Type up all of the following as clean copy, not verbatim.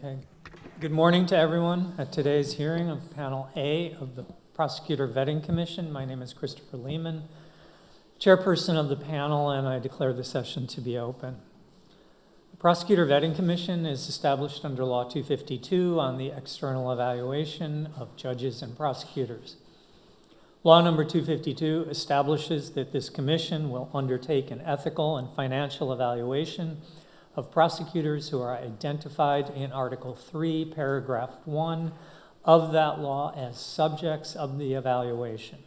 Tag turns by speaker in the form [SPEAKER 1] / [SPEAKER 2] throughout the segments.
[SPEAKER 1] Okay. Good morning to everyone at today's hearing of Panel A of the Prosecutor Vetting Commission. My name is Christopher Lehman, chairperson of the panel, and I declare the session to be open. The Prosecutor Vetting Commission is established under Law 252 on the external evaluation of judges and prosecutors. Law number 252 establishes that this commission will undertake an ethical and financial evaluation of prosecutors who are identified in Article 3, Paragraph 1 of that law as subjects of the evaluation.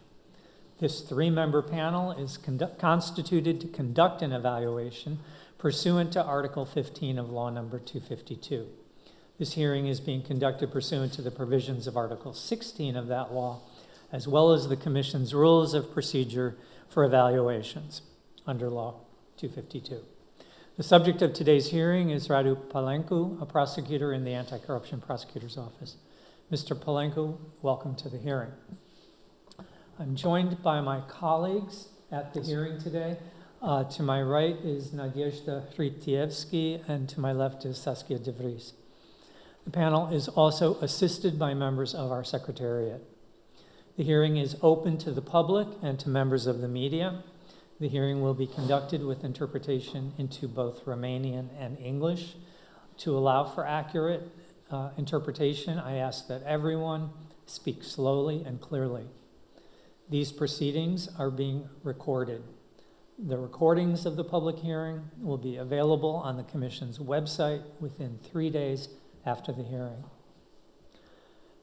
[SPEAKER 1] This three-member panel is constituted to conduct an evaluation pursuant to Article 15 of Law number 252. This hearing is being conducted pursuant to the provisions of Article 16 of that law, as well as the Commission's rules of procedure for evaluations under Law 252. The subject of today's hearing is Radu Palencu, a prosecutor in the Anti-Corruption Prosecutor's Office. Mr. Palencu, welcome to the hearing. I'm joined by my colleagues at the hearing today. To my right is Nadezhda Hritievsky, and to my left is Saskia de Vries. The panel is also assisted by members of our Secretariat. The hearing is open to the public and to members of the media. The hearing will be conducted with interpretation into both Romanian and English. To allow for accurate interpretation, I ask that everyone speak slowly and clearly. These proceedings are being recorded. The recordings of the public hearing will be available on the Commission's website within 3 days after the hearing.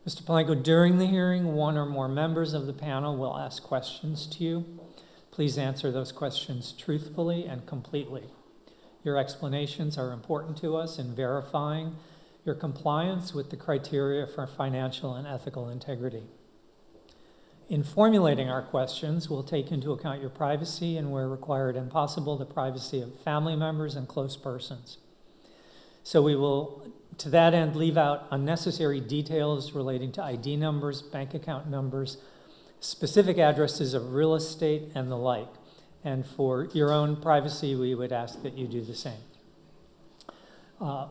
[SPEAKER 1] Mr. Palencu, during the hearing, one or more members of the panel will ask questions to you. Please answer those questions truthfully and completely. Your explanations are important to us in verifying your compliance with the criteria for financial and ethical integrity. In formulating our questions, we'll take into account your privacy and, where required and possible, the privacy of family members and close persons. So we will, to that end, leave out unnecessary details relating to ID numbers, bank account numbers, specific addresses of real estate, and the like. And for your own privacy, we would ask that you do the same.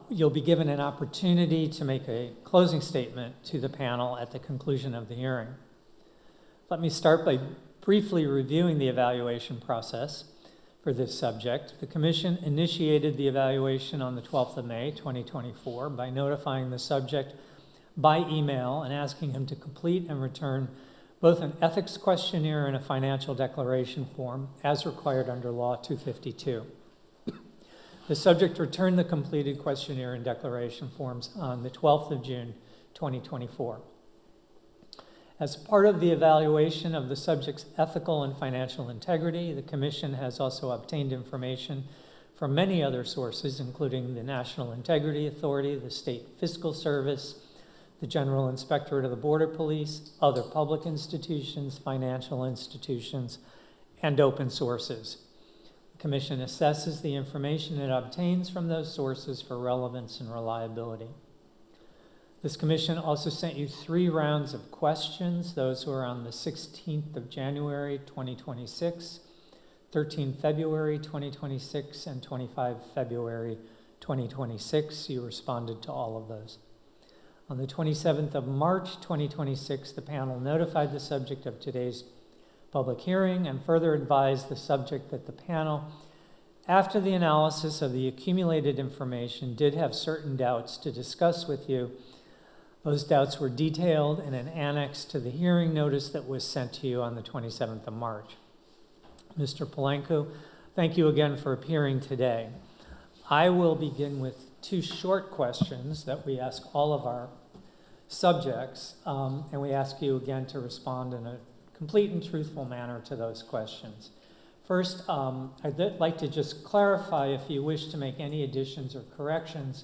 [SPEAKER 1] You'll be given an opportunity to make a closing statement to the panel at the conclusion of the hearing. Let me start by briefly reviewing the evaluation process for this subject. The Commission initiated the evaluation on the 12th of May, 2024, by notifying the subject by email and asking him to complete and return both an ethics questionnaire and a financial declaration form as required under Law 252. The subject returned the completed questionnaire and declaration forms on the 12th of June, 2024. As part of the evaluation of the subject's ethical and financial integrity, the Commission has also obtained information from many other sources, including the National Integrity Authority, the State Fiscal Service, the General Inspectorate of the Border Police, other public institutions, financial institutions, and open sources. The Commission assesses the information it obtains from those sources for relevance and reliability. This Commission also sent you 3 rounds of questions. Those were on the 16th of January, 2026, 13 February, 2026, and 25 February, 2026. You responded to all of those. On the 27th of March, 2026, the panel notified the subject of today's public hearing and further advised the subject that the panel, after the analysis of the accumulated information, did have certain doubts to discuss with you. Those doubts were detailed in an annex to the hearing notice that was sent to you on the 27th of March. Mr. Palencu, thank you again for appearing today. I will begin with 2 short questions that we ask all of our subjects, and we ask you again to respond in a complete and truthful manner to those questions. First, I'd like to just clarify if you wish to make any additions or corrections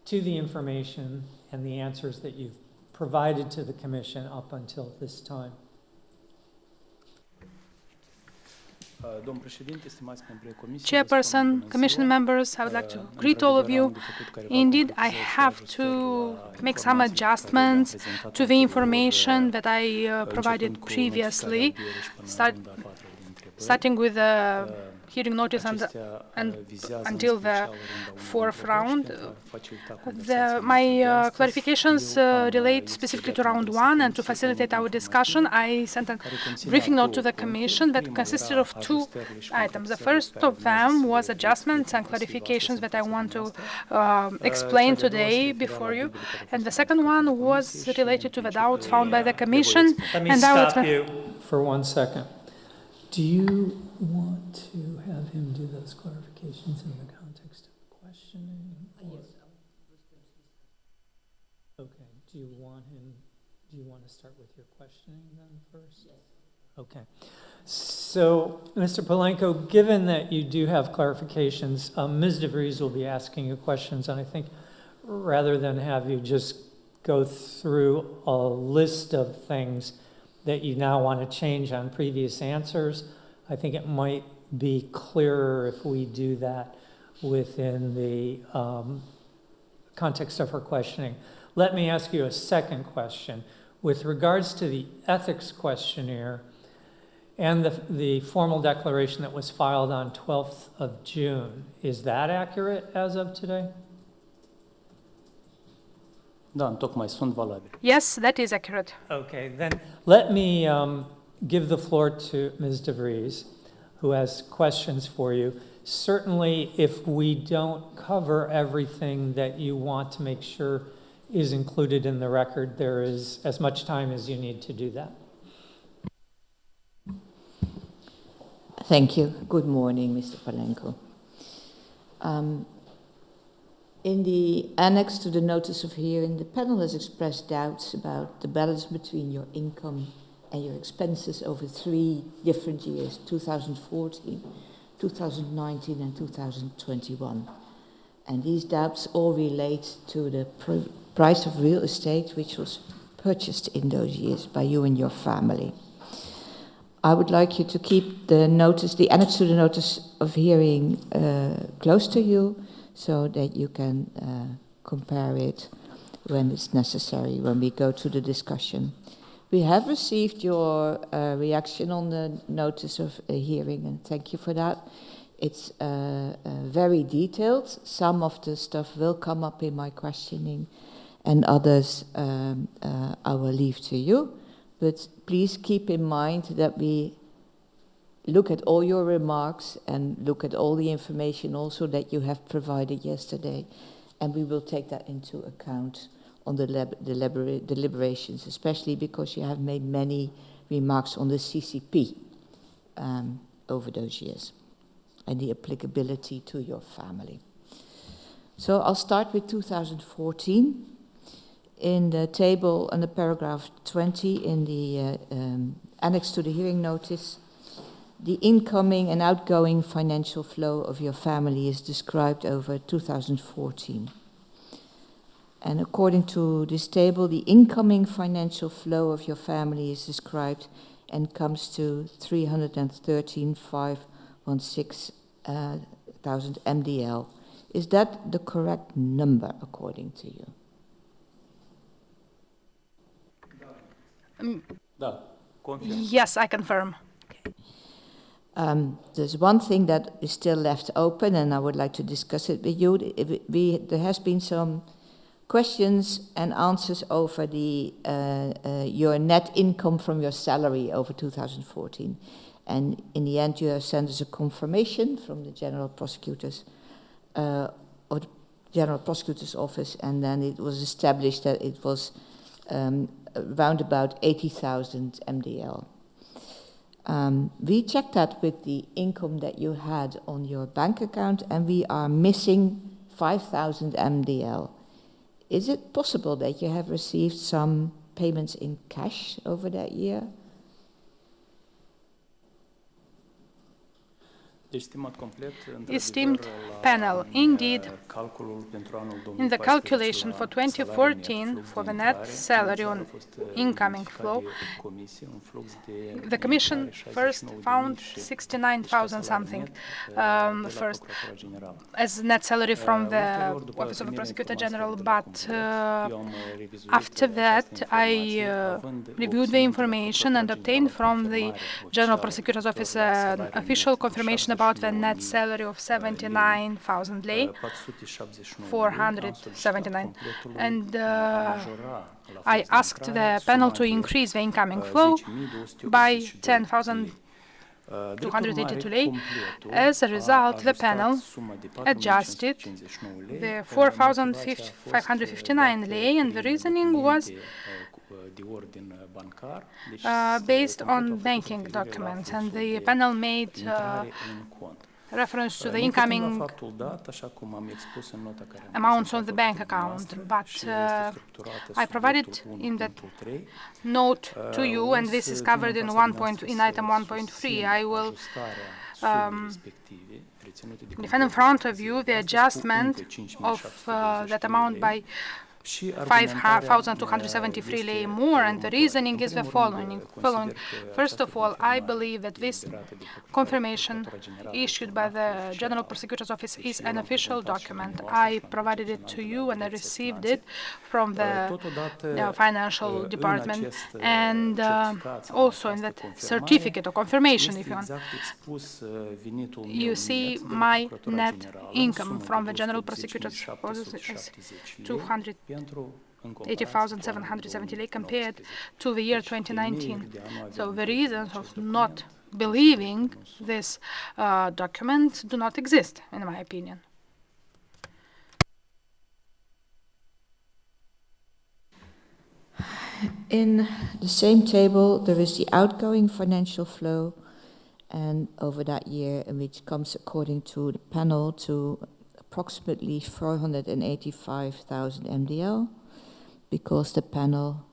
[SPEAKER 1] to the information and the answers that you've provided to the Commission up until this time.
[SPEAKER 2] Chairperson, Commission members, I would like to greet all of you. Indeed, I have to make some adjustments to the information that I provided previously, starting with the hearing notice and until the fourth round. My clarifications relate specifically to round one, and to facilitate our discussion, I sent a briefing note to the Commission that consisted of two items. The first of them was adjustments and clarifications that I want to explain today before you, and the second one was related to the doubts found by the Commission.
[SPEAKER 1] Let me stop you for 1 second. Do you want to have him do those clarifications in the context of questioning? Yes. Okay. Do you want to start with your questioning then first? Yes. Okay. So, Mr. Palencu, given that you do have clarifications, Ms. DeVries will be asking you questions, and I think rather than have you just go through a list of things that you now want to change on previous answers, I think it might be clearer if we do that within the context of her questioning. Let me ask you a second question. With regards to the ethics questionnaire and the formal declaration that was filed on 12th of June, is that accurate as of today?
[SPEAKER 2] Yes, that is accurate.
[SPEAKER 1] Okay, then let me give the floor to Ms. DeVries, who has questions for you. Certainly, if we don't cover everything that you want to make sure is included in the record, there is as much time as you need to do that.
[SPEAKER 3] Thank you. Good morning, Mr. Palencu. In the annex to the notice of hearing, the panel has expressed doubts about the balance between your income and your expenses over 3 different years, 2014, 2019, and 2021. And these doubts all relate to the price of real estate which was purchased in those years by you and your family. I would like you to keep the annex to the notice of hearing close to you, so that you can compare it when it's necessary, when we go to the discussion. We have received your reaction on the notice of a hearing, and thank you for that. It's very detailed. Some of the stuff will come up in my questioning, and others I will leave to you. But please keep in mind that we look at all your remarks and look at all the information also that you have provided yesterday, and we will take that into account on the deliberations, especially because you have made many remarks on the CCP over those years and the applicability to your family. So I'll start with 2014. In the table under paragraph 20 in the annex to the hearing notice, the incoming and outgoing financial flow of your family is described over 2014. And according to this table, the incoming financial flow of your family is described and comes to 313,516 MDL. Is that the correct number according to you?
[SPEAKER 2] Yes, I confirm.
[SPEAKER 3] There's one thing that is still left open, and I would like to discuss it with you. There has been some questions and answers over the your net income from your salary over 2014. And in the end, you have sent us a confirmation from the General Prosecutor's or the General Prosecutor's Office, and then it was established that it was around about 80,000 MDL. We checked that with the income that you had on your bank account, and we are missing 5,000 MDL. Is it possible that you have received some payments in cash over that year?
[SPEAKER 2] Esteemed panel, indeed, in the calculation for 2014 for the net salary on incoming flow, the Commission first found 69,000 something first as net salary from the Office of the Prosecutor General, but after that I reviewed the information and obtained from the General Prosecutor's Office an official confirmation about about the net salary of 79,000 lei, 479, and I asked the panel to increase the incoming flow by 10,282 lei. As a result, the panel adjusted the 4,559 lei, and the reasoning was based on banking documents, and the panel made reference to the incoming amounts on the bank account, but I provided in that note to you, and this is covered in item 1.3. I will defend in front of you the adjustment of that amount by 5,273 lei more, and the reasoning is the following. First of all, I believe that this confirmation issued by the General Prosecutor's Office is an official document. I provided it to you and I received it from the financial department, and also in that certificate or confirmation, if you want, you see my net income from the General Prosecutor's Office is 280,770 lei compared to the year 2019. So the reasons of not believing this document do not exist, in my opinion.
[SPEAKER 3] In the same table, there is the outgoing financial flow, and over that year, which comes according to the panel to approximately 485,000 MDL, because the panel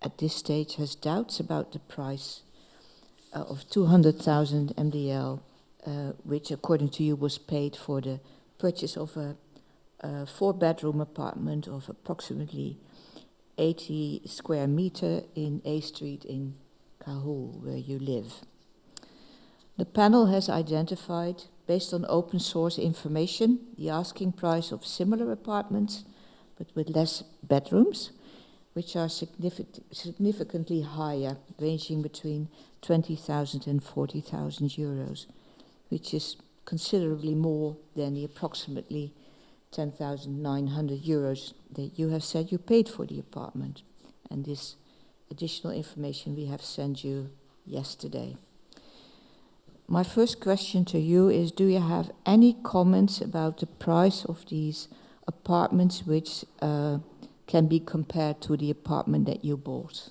[SPEAKER 3] at this stage has doubts about the price of 200,000 MDL, which according to you was paid for the purchase of a 4-bedroom apartment of approximately 80 square meter in A Street in Kahul, where you live. The panel has identified, based on open source information, the asking price of similar apartments, but with less bedrooms, which are significantly higher, ranging between 20,000 and 40,000 euros, which is considerably more than the approximately 10,900 euros that you have said you paid for the apartment. And this additional information we have sent you yesterday. My first question to you is, do you have any comments about the price of these apartments which can be compared to the apartment that you bought?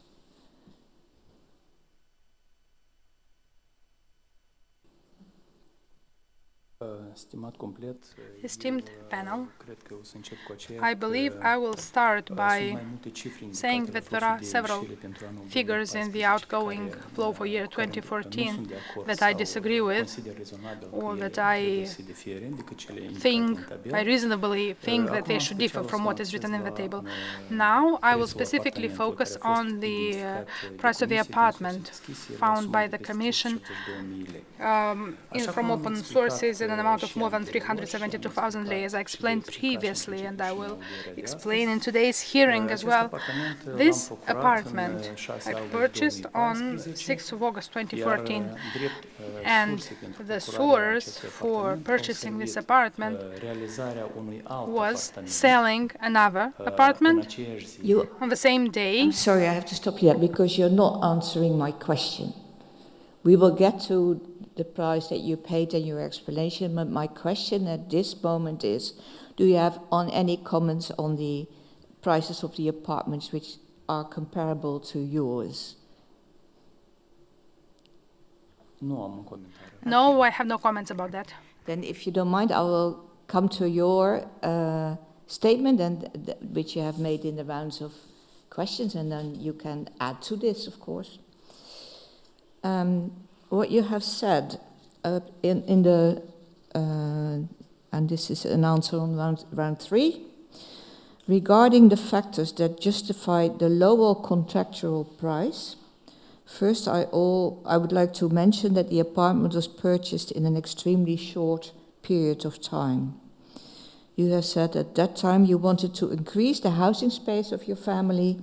[SPEAKER 2] Esteemed panel, I believe I will start by saying that there are several figures in the outgoing flow for year 2014 that I disagree with, or that I reasonably think that they should differ from what is written in the table. Now I will specifically focus on the price of the apartment found by the Commission from open sources in an amount of more than 372,000 lei, as I explained previously, and I will explain in today's hearing as well. This apartment I purchased on 6th of August 2014, and the source for purchasing this apartment was selling another apartment on the same day.
[SPEAKER 3] I'm sorry, I have to stop you there because you're not answering my question. We will get to the price that you paid and your explanation, but my question at this moment is, do you have any comments on the prices of the apartments which are comparable to yours?
[SPEAKER 2] No, I have no comments about that.
[SPEAKER 3] Then if you don't mind, I will come to your statement, and which you have made in the rounds of questions, and then you can add to this, of course. What you have said in the, and this is an answer on round 3, regarding the factors that justify the lower contractual price. First, I would like to mention that the apartment was purchased in an extremely short period of time. You have said at that time you wanted to increase the housing space of your family,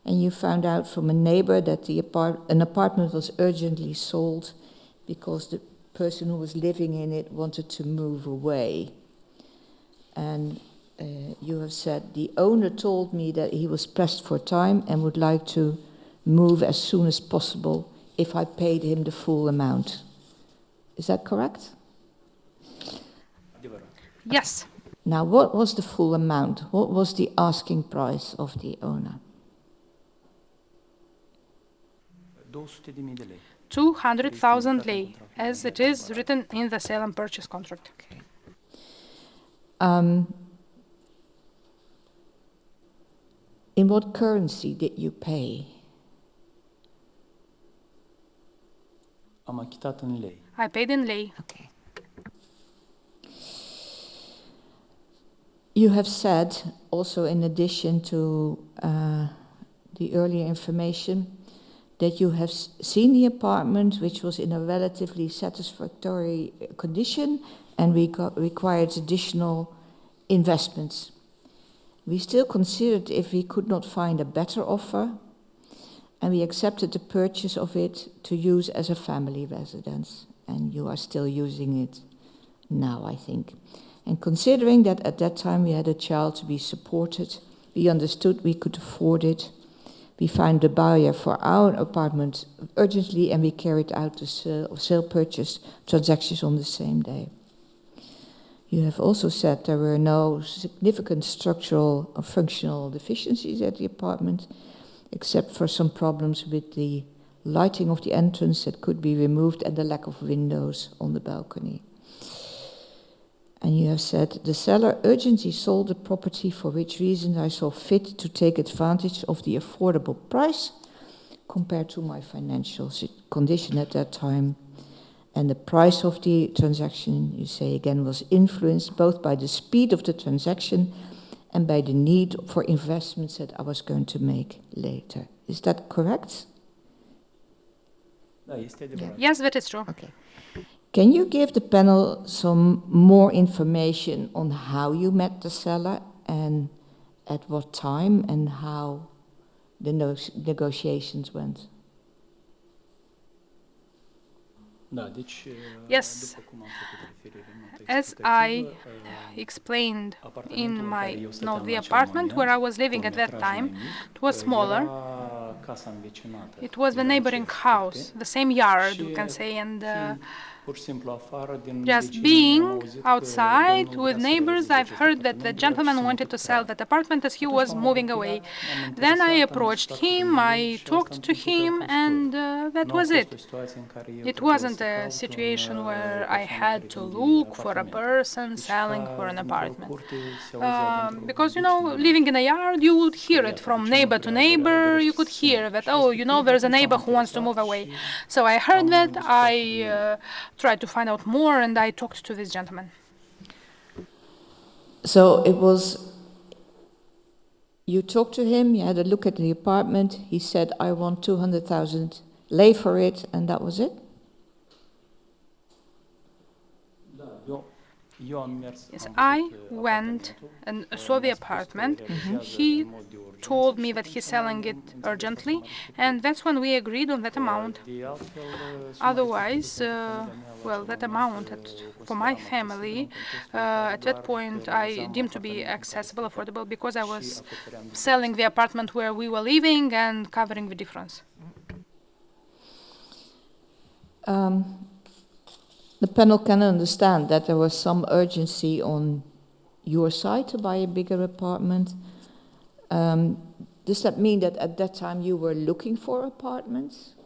[SPEAKER 3] and you found out from a neighbor that an apartment was urgently sold because the person who was living in it wanted to move away. And you have said, the owner told me that he was pressed for time and would like to move as soon as possible if I paid him the full amount. Is that correct?
[SPEAKER 2] Yes.
[SPEAKER 3] Now, what was the full amount? What was the asking price of the owner?
[SPEAKER 2] 200,000 lei, as it is written in the sale and purchase contract.
[SPEAKER 3] Okay. In what currency did you pay?
[SPEAKER 4] Am achitat în lei.
[SPEAKER 2] I paid in lei.
[SPEAKER 3] Okay. You have said, also in addition to the earlier information, that you have seen the apartment, which was in a relatively satisfactory condition and required additional investments. We still considered if we could not find a better offer, and we accepted the purchase of it to use as a family residence. And you are still using it now, I think. And considering that at that time we had a child to be supported, we understood we could afford it. We found a buyer for our apartment urgently, and we carried out the sale purchase transactions on the same day. You have also said there were no significant structural or functional deficiencies at the apartment, except for some problems with the lighting of the entrance that could be removed and the lack of windows on the balcony. And you have said, the seller urgently sold the property, for which reason I saw fit to take advantage of the affordable price compared to my financial condition at that time. And the price of the transaction, you say again, was influenced both by the speed of the transaction and by the need for investments that I was going to make later. Is that correct?
[SPEAKER 2] Yes, that is true.
[SPEAKER 3] Okay. Can you give the panel some more information on how you met the seller and at what time and how the negotiations went?
[SPEAKER 2] Yes, as I explained in my the apartment where I was living at that time, it was smaller. It was the neighboring house, the same yard, we can say, and just being outside with neighbors, I've heard that the gentleman wanted to sell that apartment as he was moving away. Then I approached him, I talked to him, and that was it. It wasn't a situation where I had to look for a person selling for an apartment. Because, you know, living in a yard, you would hear it from neighbor to neighbor. You could hear that, oh, you know, there's a neighbor who wants to move away. So I heard that, I tried to find out more, and I talked to this gentleman.
[SPEAKER 3] So it was, you talked to him, you had a look at the apartment, he said, I want 200,000 lei for it, and that was it?
[SPEAKER 2] Yes, I went and saw the apartment. He told me that he's selling it urgently, and that's when we agreed on that amount. Otherwise, well, that amount for my family, at that point, I deemed to be accessible, affordable, because I was selling the apartment where we were living and covering the difference.
[SPEAKER 3] The panel can understand that there was some urgency on your side to buy a bigger apartment. Does that mean that at that time you were looking for apartments?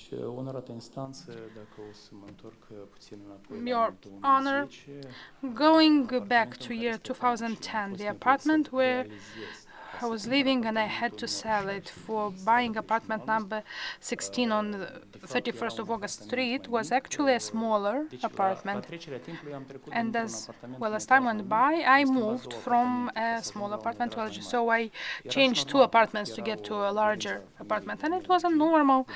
[SPEAKER 2] Your Honor, going back to year 2010, the apartment where I was living and I had to sell it for buying apartment number 16 on the 31st of August Street was actually a smaller apartment. And as well as time went by, I moved from a small apartment to a larger. So I changed 2 apartments to get to a larger apartment. And it was a normal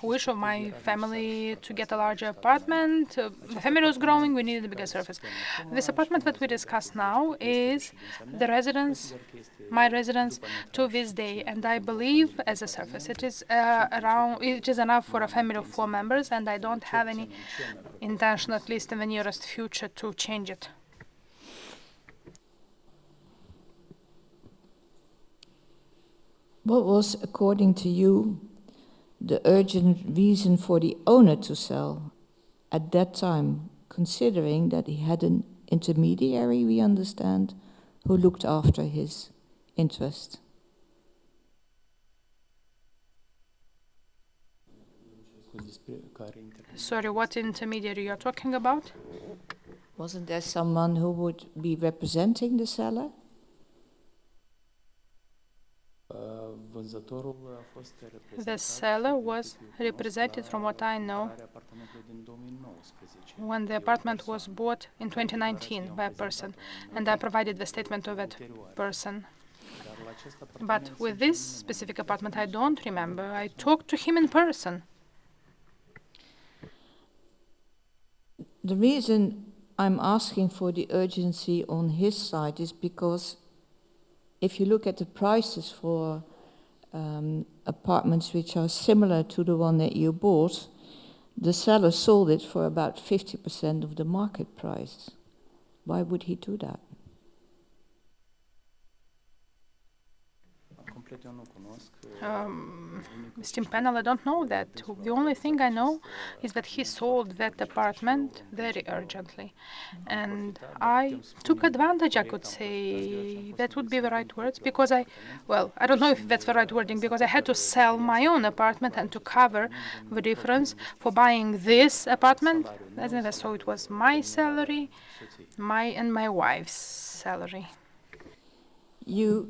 [SPEAKER 2] wish of my family to get a larger apartment. The family was growing, we needed a bigger surface. This apartment that we discuss now is the residence, my residence to this day, and I believe as a surface. It is it is enough for a family of 4 members, and I don't have any intention, at least in the nearest future, to change it.
[SPEAKER 3] What was, according to you, the urgent reason for the owner to sell at that time, considering that he had an intermediary, we understand, who looked after his interest?
[SPEAKER 2] Sorry, what intermediary you're talking about?
[SPEAKER 3] Wasn't there someone who would be representing the seller?
[SPEAKER 2] The seller was represented, from what I know, when the apartment was bought in 2019 by a person, and I provided the statement of that person. But with this specific apartment, I don't remember. I talked to him in person.
[SPEAKER 3] The reason I'm asking for the urgency on his side is because if you look at the prices for apartments which are similar to the one that you bought, the seller sold it for about 50% of the market price. Why would he do that?
[SPEAKER 2] Esteemed panel, I don't know that. The only thing I know is that he sold that apartment very urgently. And I took advantage, I could say. That would be the right words, because I don't know if that's the right wording, because I had to sell my own apartment and to cover the difference for buying this apartment. So it was my salary, and my wife's salary.
[SPEAKER 3] You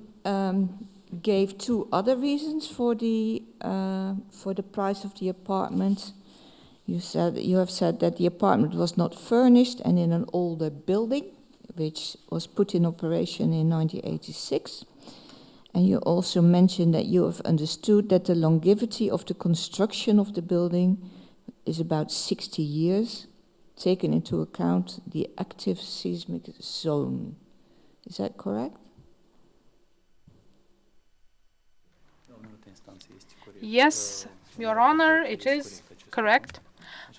[SPEAKER 3] gave 2 other reasons for the price of the apartment. You have said that the apartment was not furnished and in an older building, which was put in operation in 1986. And you also mentioned that you have understood that the longevity of the construction of the building is about 60 years, taken into account the active seismic zone. Is that correct?
[SPEAKER 2] Yes, Your Honor, it is correct.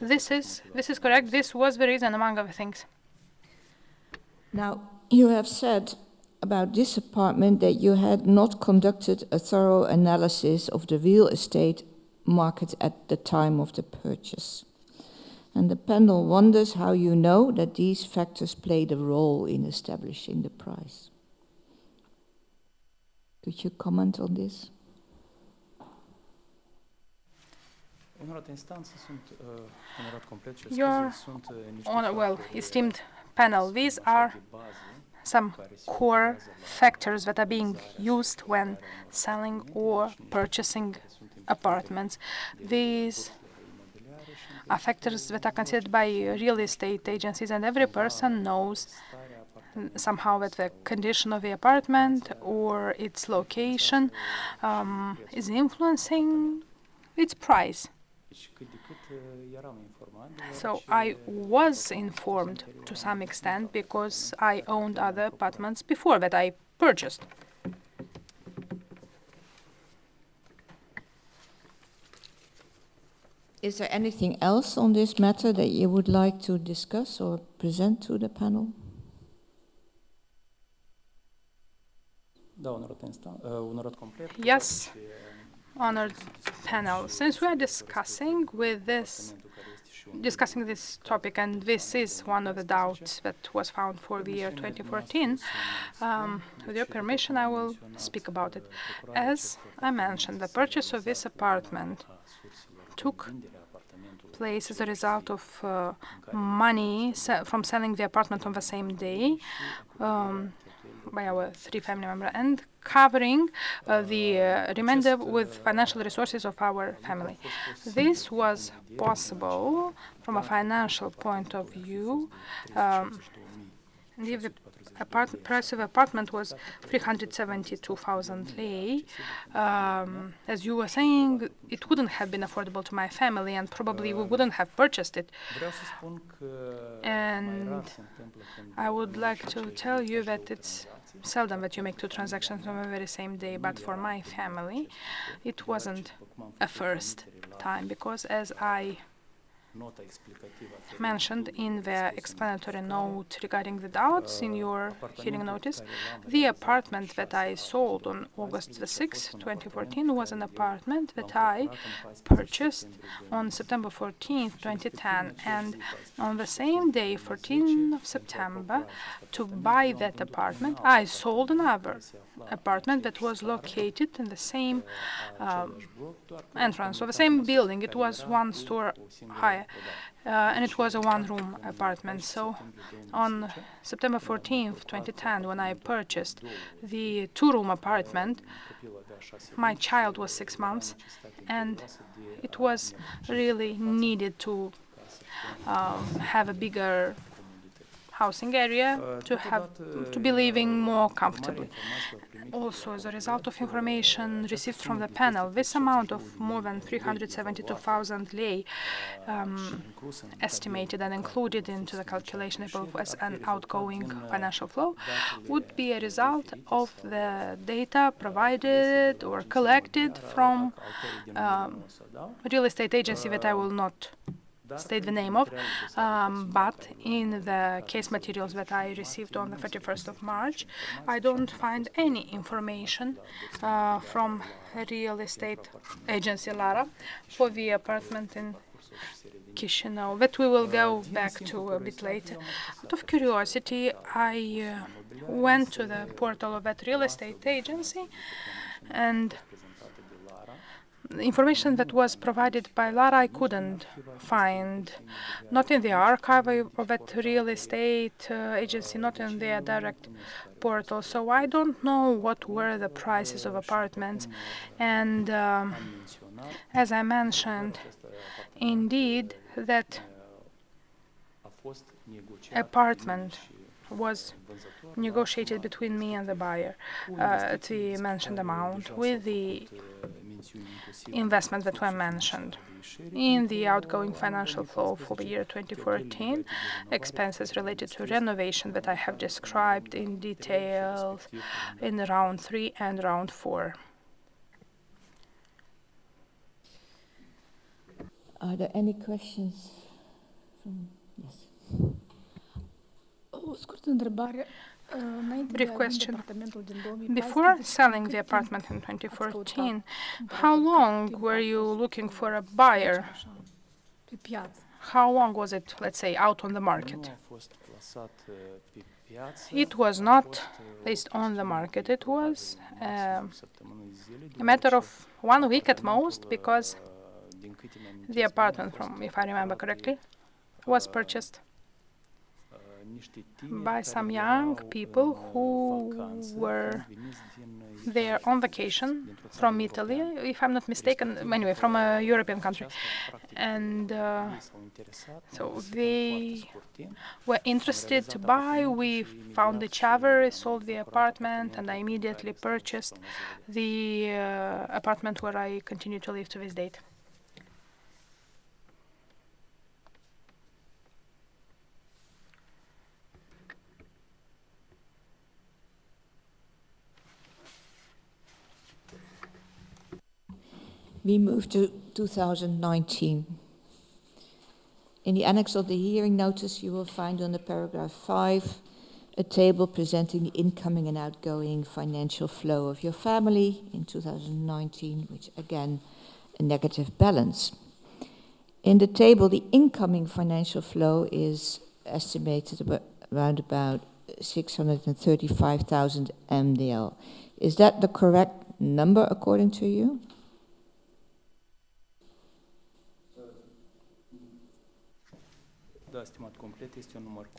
[SPEAKER 2] This is correct. This was the reason, among other things.
[SPEAKER 3] Now, you have said about this apartment that you had not conducted a thorough analysis of the real estate market at the time of the purchase. And the panel wonders how you know that these factors played a role in establishing the price. Could you comment on this?
[SPEAKER 2] Your Honor, esteemed panel, these are some core factors that are being used when selling or purchasing apartments. These are factors that are considered by real estate agencies, and every person knows somehow that the condition of the apartment or its location is influencing its price. So I was informed to some extent because I owned other apartments before that I purchased.
[SPEAKER 3] Is there anything else on this matter that you would like to discuss or present to the panel?
[SPEAKER 2] Yes, honored panel. Since we are discussing this topic, and this is one of the doubts that was found for the year 2014, with your permission, I will speak about it. As I mentioned, the purchase of this apartment took place as a result of money from selling the apartment on the same day by our 3 family members, and covering the remainder with financial resources of our family. This was possible from a financial point of view And if the price of apartment was 372,000 lei, as you were saying, it wouldn't have been affordable to my family, and probably we wouldn't have purchased it. And I would like to tell you that it's seldom that you make two transactions on the very same day, but for my family, it wasn't a first time, because as I mentioned in the explanatory note regarding the doubts in your hearing notice, the apartment that I sold on August the 6th, 2014, was an apartment that I purchased on September 14th, 2010, and on the same day, 14th of September, to buy that apartment, I sold another apartment that was located in the same entrance of the same building. It was one store higher, and it was a one-room apartment. So on September 14th, 2010, when I purchased the two-room apartment, my child was 6 months, and it was really needed to have a bigger housing area, to be living more comfortably. Also, as a result of information received from the panel, this amount of more than 372,000 lei estimated and included into the calculation as an outgoing financial flow would be a result of the data provided or collected from a real estate agency that I will not state the name of, but in the case materials that I received on the 31st of March, I don't find any information from a real estate agency, Lara, for the apartment in Chisinau, that we will go back to a bit later. Out of curiosity, I went to the portal of that real estate agency, and the information that was provided by Lara I couldn't find, not in the archive of that real estate agency, not in their direct portal. So I don't know what were the prices of apartments. And as I mentioned, indeed, that apartment was negotiated between me and the buyer at the mentioned amount, with the investments that were mentioned. In the outgoing financial flow for the year 2014, expenses related to renovation that I have described in detail in round 3 and round 4.
[SPEAKER 3] Are there any questions? Yes.
[SPEAKER 2] Brief question. Before selling the apartment in 2014, how long were you looking for a buyer? How long was it, let's say, out on the market? It was not placed on the market. It was a matter of 1 week at most, because the apartment, if I remember correctly, was purchased by some young people who were there on vacation from Italy, if I'm not mistaken, anyway, from a European country. And so they were interested to buy. We found each other, sold the apartment, and I immediately purchased the apartment where I continue to live to this date.
[SPEAKER 3] We move to 2019. In the annex of the hearing notice, you will find under paragraph 5 a table presenting the incoming and outgoing financial flow of your family in 2019, which again, a negative balance. In the table, the incoming financial flow is estimated around about 635,000 MDL. Is that the correct number according to you?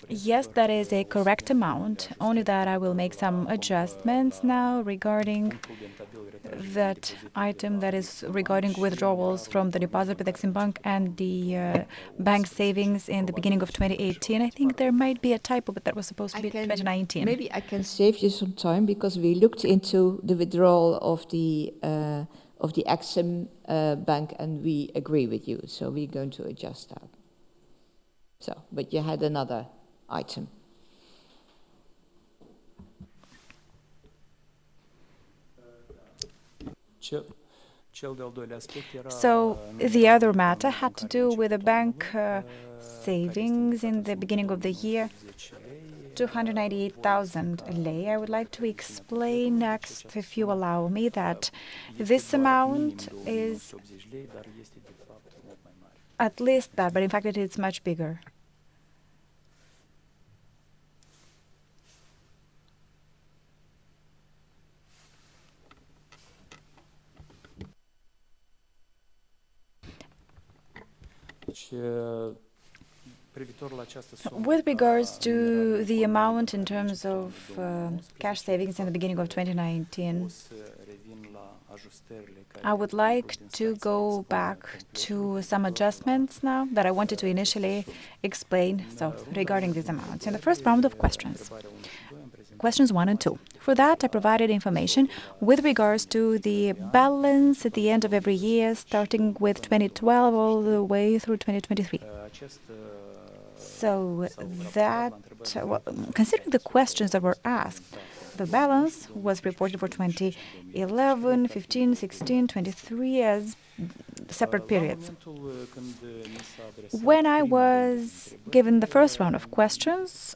[SPEAKER 5] Yes, that is a correct amount, only that I will make some adjustments now regarding that item that is regarding withdrawals from the deposit with Exim Bank and the bank savings in the beginning of 2018. I think there might be a typo, but that was supposed to be 2019.
[SPEAKER 3] Maybe I can save you some time because we looked into the withdrawal of the Exim Bank and we agree with you. So we're going to adjust that. So, but you had another item.
[SPEAKER 5] So the other matter had to do with the bank savings in the beginning of the year, 298,000 lei. I would like to explain next, if you allow me, that this amount is at least that, but in fact it is much bigger. With regards to the amount in terms of cash savings in the beginning of 2019, I would like to go back to some adjustments now that I wanted to initially explain, so regarding these amounts. In the first round of questions 1 and 2. For that, I provided information with regards to the balance at the end of every year, starting with 2012 all the way through 2023. So that, well, considering the questions that were asked, the balance was reported for 2011, 15, 16, 23 as separate periods. When I was given the first round of questions,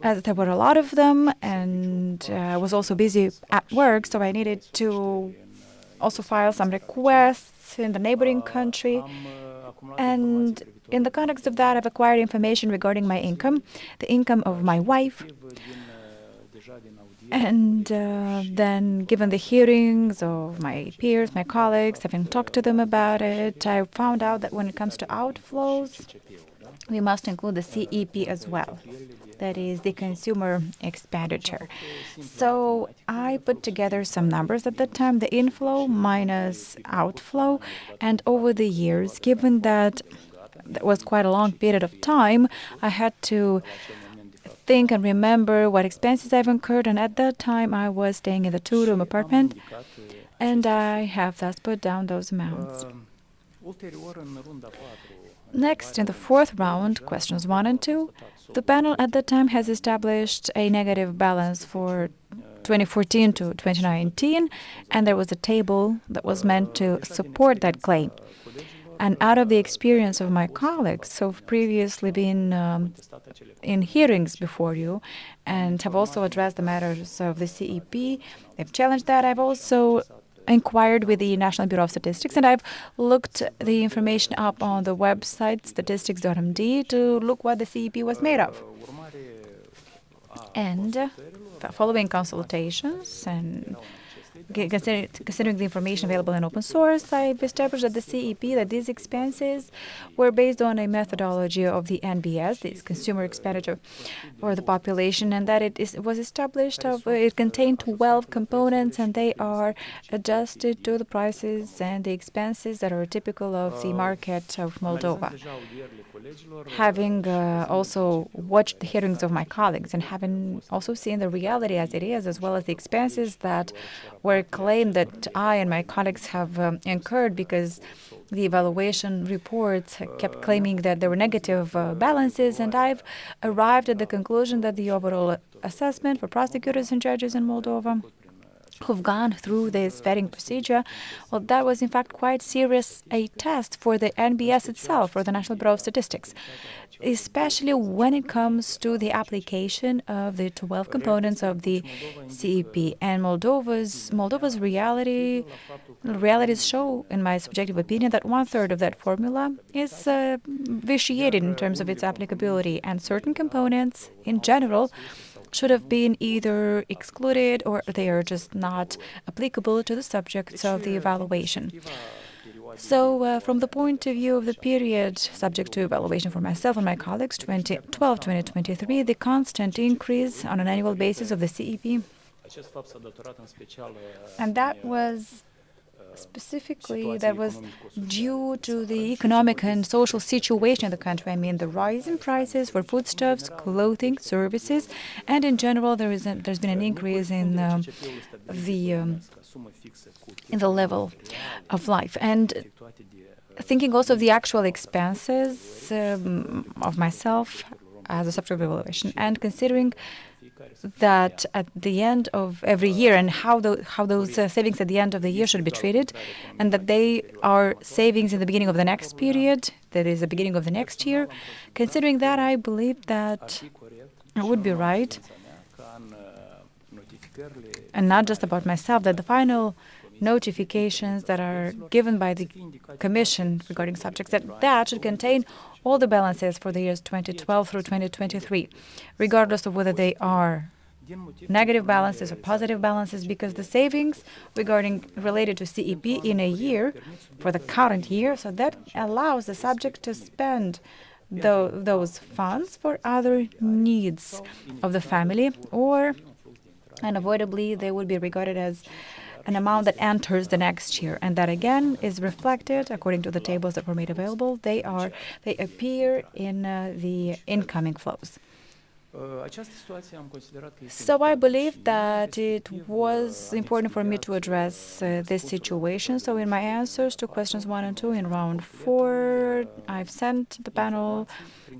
[SPEAKER 5] as there were a lot of them, and I was also busy at work, so I needed to also file some requests in the neighboring country. And in the context of that, I've acquired information regarding my income, the income of my wife. And then, given the hearings of my peers, my colleagues, having talked to them about it, I found out that when it comes to outflows, we must include the CEP as well. That is the consumer expenditure. So I put together some numbers at that time, the inflow minus outflow, and over the years, given that that was quite a long period of time, I had to think and remember what expenses I've incurred, and at that time I was staying in the 2-room apartment, and I have thus put down those amounts. Next, in the fourth round, questions 1 and 2, the panel at that time has established a negative balance for 2014 to 2019, and there was a table that was meant to support that claim. And out of the experience of my colleagues who've previously been in hearings before you and have also addressed the matters of the CEP, they've challenged that. I've also inquired with the National Bureau of Statistics, and I've looked the information up on the website statistics.md to look what the CEP was made of. And following consultations and considering the information available in open source, I've established that the CEP, that these expenses were based on a methodology of the NBS, this consumer expenditure for the population, and that it was established it contained 12 components, and they are adjusted to the prices and the expenses that are typical of the market of Moldova. Having also watched the hearings of my colleagues and having also seen the reality as it is, as well as the expenses that were claimed that I and my colleagues have incurred because the evaluation reports kept claiming that there were negative balances, and I've arrived at the conclusion that the overall assessment for prosecutors and judges in Moldova who've gone through this vetting procedure, well, that was in fact quite serious a test for the NBS itself, for the National Bureau of Statistics, especially when it comes to the application of the 12 components of the CEP. And Moldova's realities show, in my subjective opinion, that 1/3 of that formula is vitiated in terms of its applicability, and certain components in general should have been either excluded or they are just not applicable to the subjects of the evaluation. So from the point of view of the period subject to evaluation for myself and my colleagues, 2012-2023, the constant increase on an annual basis of the CEP, and that was specifically due to the economic and social situation in the country. I mean, the rise in prices for foodstuffs, clothing, services, and in general, there's been an increase in the level of life. And thinking also of the actual expenses of myself as a subject of evaluation, and considering that at the end of every year and how those savings at the end of the year should be treated, and that they are savings in the beginning of the next period, that is the beginning of the next year. Considering that, I believe that it would be right, and not just about myself, that the final notifications that are given by the Commission regarding subjects, that should contain all the balances for the years 2012 through 2023, regardless of whether they are negative balances or positive balances, because the savings related to CEP in a year, for the current year, so that allows the subject to spend those funds for other needs of the family, or unavoidably they would be regarded as an amount that enters the next year, and that again is reflected according to the tables that were made available. They appear in the incoming flows. So I believe that it was important for me to address this situation. So in my answers to questions 1 and 2 in round 4, I've sent the panel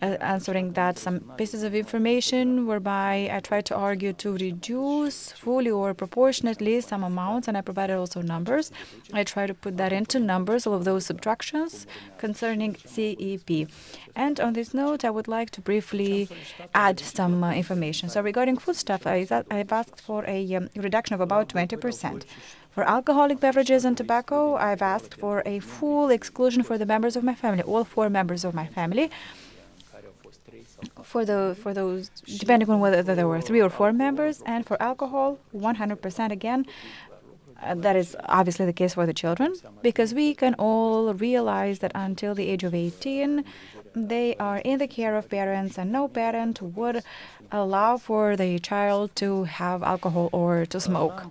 [SPEAKER 5] answering that some pieces of information whereby I tried to argue to reduce fully or proportionately some amounts, and I provided also numbers. I tried to put that into numbers, all of those subtractions concerning CEP. And on this note, I would like to briefly add some information. So regarding foodstuff, I've asked for a reduction of about 20%. For alcoholic beverages and tobacco, I've asked for a full exclusion for the members of my family, all 4 members of my family. For those, depending on whether there were 3 or 4 members, and for alcohol, 100% again. That is obviously the case for the children, because we can all realize that until the age of 18, they are in the care of parents, and no parent would allow for the child to have alcohol or to smoke.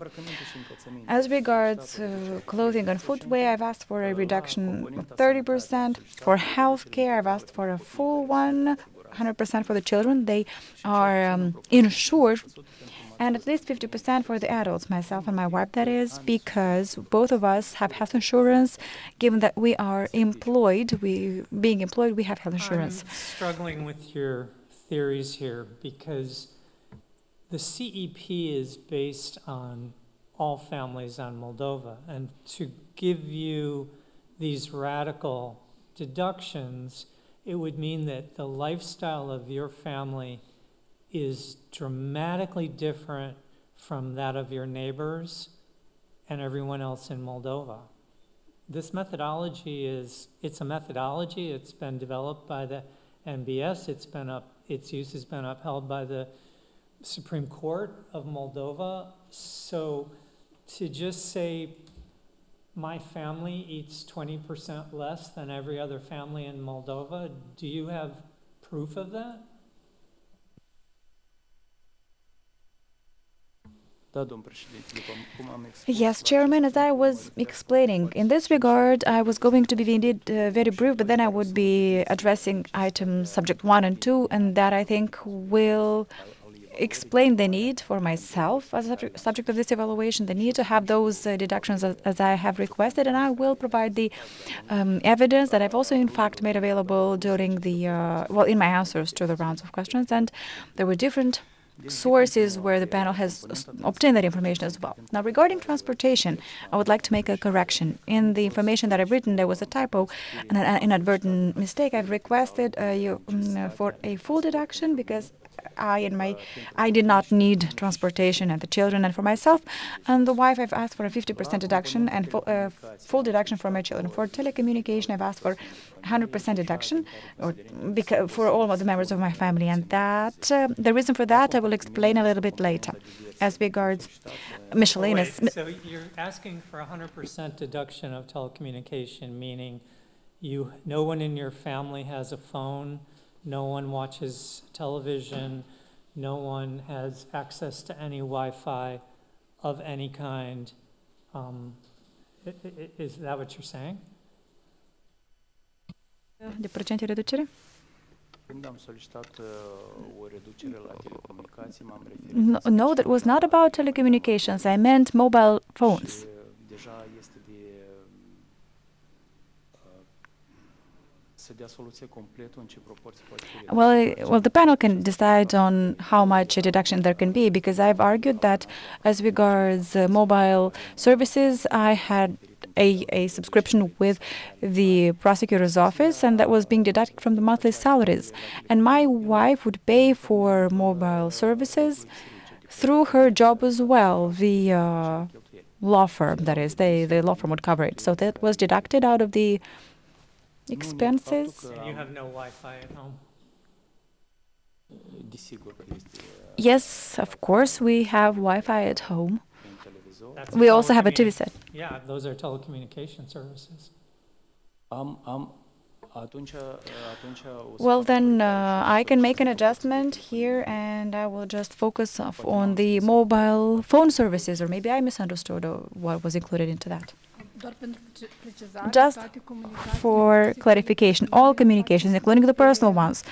[SPEAKER 5] As regards clothing and footwear, I've asked for a reduction of 30%. For healthcare, I've asked for a full 100% for the children. They are insured, and at least 50% for the adults, myself and my wife, that is, because both of us have health insurance. Given that we are employed, being employed, we have health insurance.
[SPEAKER 1] I'm struggling with your theories here, because the CEP is based on all families on Moldova, and to give you these radical deductions, it would mean that the lifestyle of your family is dramatically different from that of your neighbors and everyone else in Moldova. This methodology it's a methodology. It's been developed by the NBS. Its use has been upheld by the Supreme Court of Moldova. So to just say my family eats 20% less than every other family in Moldova, do you have proof of that?
[SPEAKER 5] Yes, Chairman, as I was explaining, in this regard, I was going to be indeed very brief, but then I would be addressing items subject 1 and 2, and that I think will explain the need for myself as a subject of this evaluation, the need to have those deductions as I have requested, and I will provide the evidence that I've also in fact made available during the, in my answers to the rounds of questions, and there were different sources where the panel has obtained that information as well. Now, regarding transportation, I would like to make a correction. In the information that I've written, there was a typo, an inadvertent mistake. I've requested for a full deduction, because I did not need transportation and the children and for myself. And the wife, I've asked for a 50% deduction and full deduction for my children. For telecommunication, I've asked for 100% deduction for all of the members of my family. And that the reason for that I will explain a little bit later. As regards miscellaneous.
[SPEAKER 1] So you're asking for 100% deduction of telecommunication, meaning no one in your family has a phone, no one watches television, no one has access to any Wi-Fi of any kind. Is that what you're saying?
[SPEAKER 5] De procente reducere?
[SPEAKER 4] Când am solicitat o reducere la telecomunicații, m-am referit...
[SPEAKER 5] No, that was not about telecommunications. I meant mobile phones.
[SPEAKER 4] Deja este de să dea soluție completă în ce proporție poate fi.
[SPEAKER 5] Well, the panel can decide on how much a deduction there can be, because I've argued that as regards mobile services, I had a subscription with the prosecutor's office, and that was being deducted from the monthly salaries. And my wife would pay for mobile services through her job as well, the law firm, that is, the law firm would cover it. So that was deducted out of the expenses.
[SPEAKER 1] And you have no Wi-Fi at home?
[SPEAKER 5] Yes, of course, we have Wi-Fi at home.
[SPEAKER 1] That's
[SPEAKER 5] We also have a TV set.
[SPEAKER 1] Yeah, those are telecommunication services.
[SPEAKER 5] Well, then I can make an adjustment here, and I will just focus on the mobile phone services, or maybe I misunderstood what was included into that. Just for clarification, all communications, including the personal ones,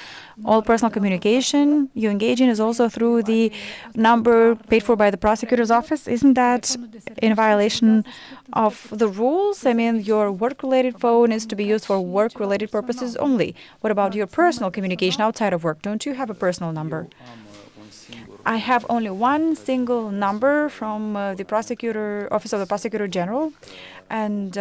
[SPEAKER 5] all personal communication you engage in is also through the number paid for by the prosecutor's office. Isn't that in violation of the rules? I mean, your work-related phone is to be used for work-related purposes only. What about your personal communication outside of work? Don't you have a personal number? I have only one single number from the Office of the Prosecutor General, and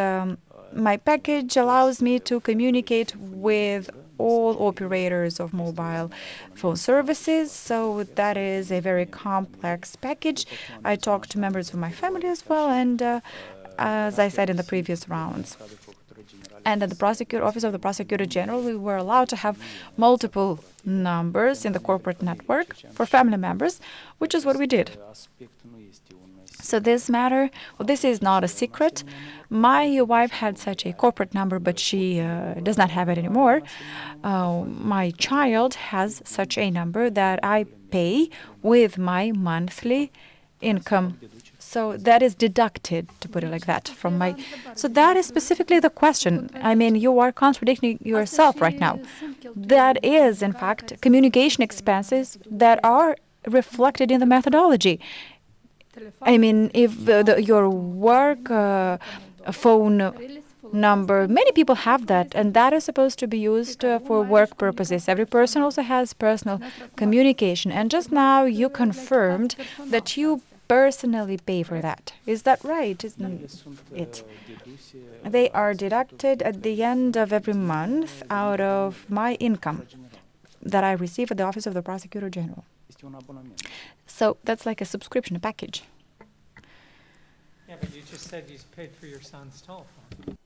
[SPEAKER 5] my package allows me to communicate with all operators of mobile phone services, so that is a very complex package. I talk to members of my family as well, and as I said in the previous rounds. And at the Office of the Prosecutor General, we were allowed to have multiple numbers in the corporate network for family members, which is what we did. So this matter, well, this is not a secret. My wife had such a corporate number, but she does not have it anymore. My child has such a number that I pay with my monthly income. So that is deducted, to put it like that, from my... So that is specifically the question. I mean, you are contradicting yourself right now. That is, in fact, communication expenses that are reflected in the methodology. I mean, if your work phone number, many people have that, and that is supposed to be used for work purposes. Every person also has personal communication. And just now you confirmed that you personally pay for that. Is that right? Isn't it? They are deducted at the end of every month out of my income that I receive at the Office of the Prosecutor General. So that's like a subscription, a package.
[SPEAKER 1] Yeah, but you just said you paid for your son's telephone.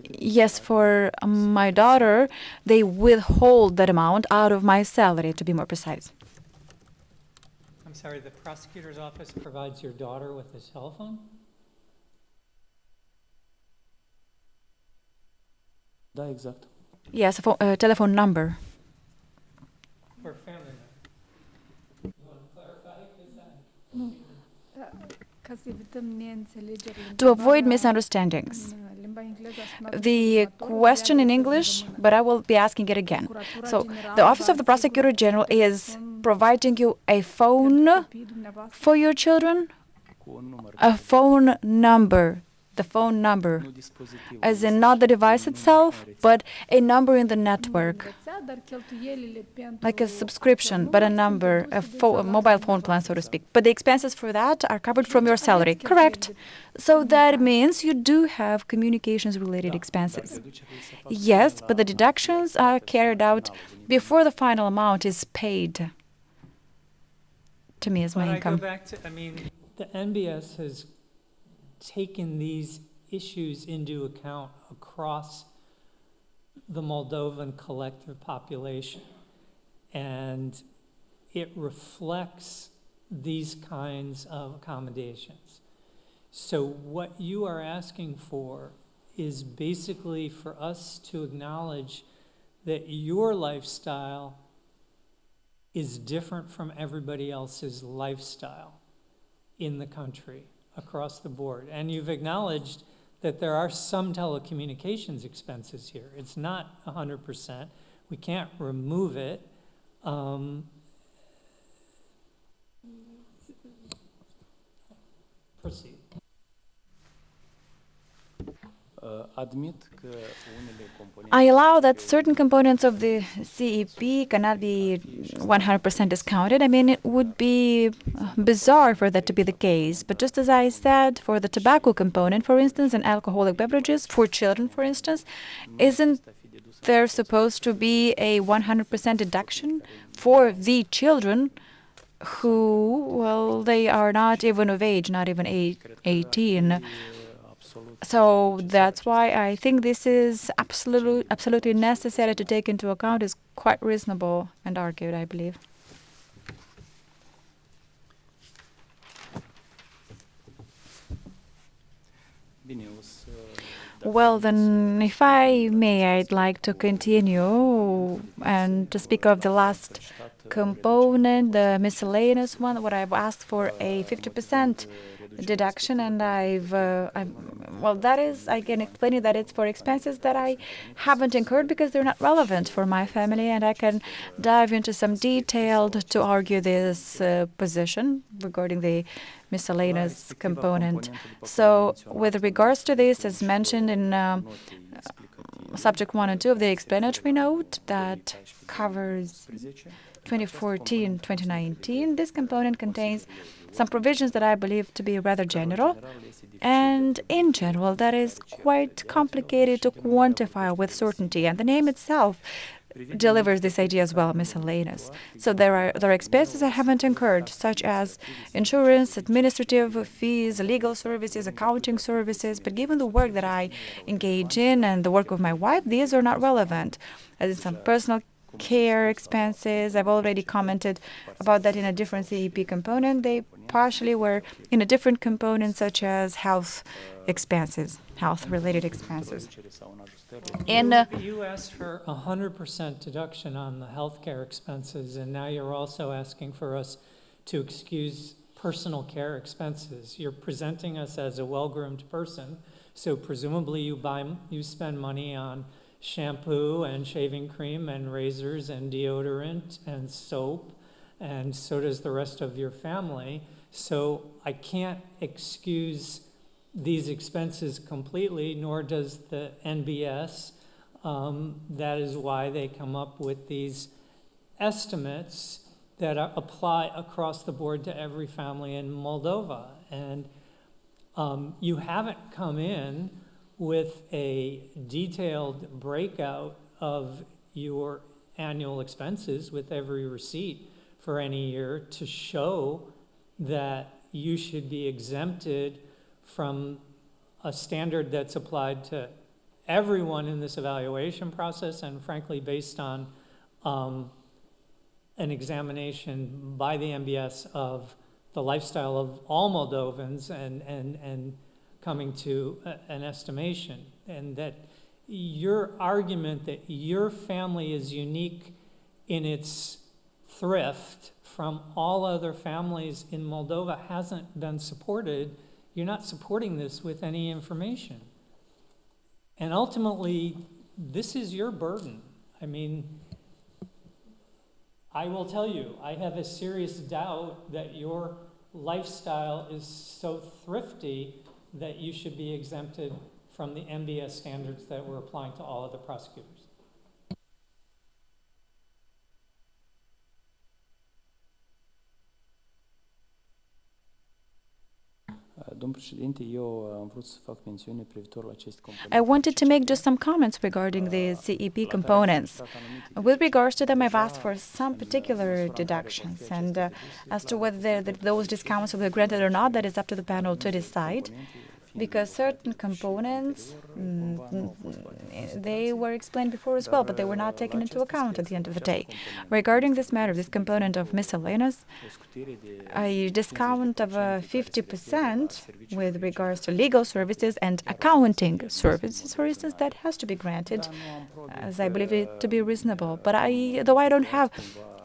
[SPEAKER 5] Yes, for my daughter, they withhold that amount out of my salary, to be more precise.
[SPEAKER 1] I'm sorry, the prosecutor's office provides your daughter with a telephone?
[SPEAKER 4] Da, exact.
[SPEAKER 5] Yes, a telephone number.
[SPEAKER 1] For a family member. You want to clarify?
[SPEAKER 5] To avoid misunderstandings. The question in English, but I will be asking it again. So, the Office of the Prosecutor General is providing you a phone for your children? A phone number the phone number, as in not the device itself, but a number in the network, like a subscription, but a number, a mobile phone plan, so to speak. But the expenses for that are covered from your salary, correct? So that means you do have communications-related expenses. Yes, but the deductions are carried out before the final amount is paid to me as my income.
[SPEAKER 1] But I go back to, I mean, the NBS has taken these issues into account across the Moldovan collective population. And it reflects these kinds of accommodations. So what you are asking for is basically for us to acknowledge that your lifestyle is different from everybody else's lifestyle in the country across the board. And you've acknowledged that there are some telecommunications expenses here. It's not 100%. We can't remove it. Proceed.
[SPEAKER 5] I allow that certain components of the CEP cannot be 100% discounted. I mean, it would be bizarre for that to be the case. But just as I said, for the tobacco component, for instance, and alcoholic beverages, for children, for instance, isn't there supposed to be a 100% deduction for the children who, well, they are not even of age, not even 18. So that's why I think this is absolutely necessary to take into account, is quite reasonable and argued, I believe. Well, then, if I may, I'd like to continue and to speak of the last component, the miscellaneous one, what I've asked for a 50% deduction, and well, that is, I can explain you that it's for expenses that I haven't incurred because they're not relevant for my family, and I can dive into some detail to argue this position regarding the miscellaneous component. So, with regards to this, as mentioned in subject 1 and 2 of the explanatory note that covers 2014-2019, this component contains some provisions that I believe to be rather general, and in general that is quite complicated to quantify with certainty, and the name itself delivers this idea as well, miscellaneous. So there are expenses I haven't incurred, such as insurance, administrative fees, legal services, accounting services, but given the work that I engage in and the work of my wife, these are not relevant. As in some personal care expenses, I've already commented about that in a different CEP component. They partially were in a different component, such as health expenses, health-related expenses.
[SPEAKER 1] You asked for 100% deduction on the healthcare expenses, and now you're also asking for us to excuse personal care expenses. You're presenting us as a well-groomed person, so presumably you spend money on shampoo and shaving cream and razors and deodorant and soap, and so does the rest of your family. So I can't excuse these expenses completely, nor does the NBS. That is why they come up with these estimates that apply across the board to every family in Moldova. And you haven't come in with a detailed breakout of your annual expenses with every receipt for any year to show that you should be exempted from a standard that's applied to everyone in this evaluation process, and frankly based on an examination by the NBS of the lifestyle of all Moldovans and coming to an estimation. And that your argument that your family is unique in its thrift from all other families in Moldova hasn't been supported. You're not supporting this with any information. And ultimately, this is your burden. I mean, I will tell you, I have a serious doubt that your lifestyle is so thrifty that you should be exempted from the MBS standards that we're applying to all other prosecutors.
[SPEAKER 5] I wanted to make just some comments regarding the CEP components. With regards to them, I've asked for some particular deductions, and as to whether those discounts will be granted or not, that is up to the panel to decide. Because certain components, they were explained before as well, but they were not taken into account at the end of the day. Regarding this matter, this component of miscellaneous, a discount of 50% with regards to legal services and accounting services, for instance, that has to be granted, as I believe it to be reasonable. But though I don't have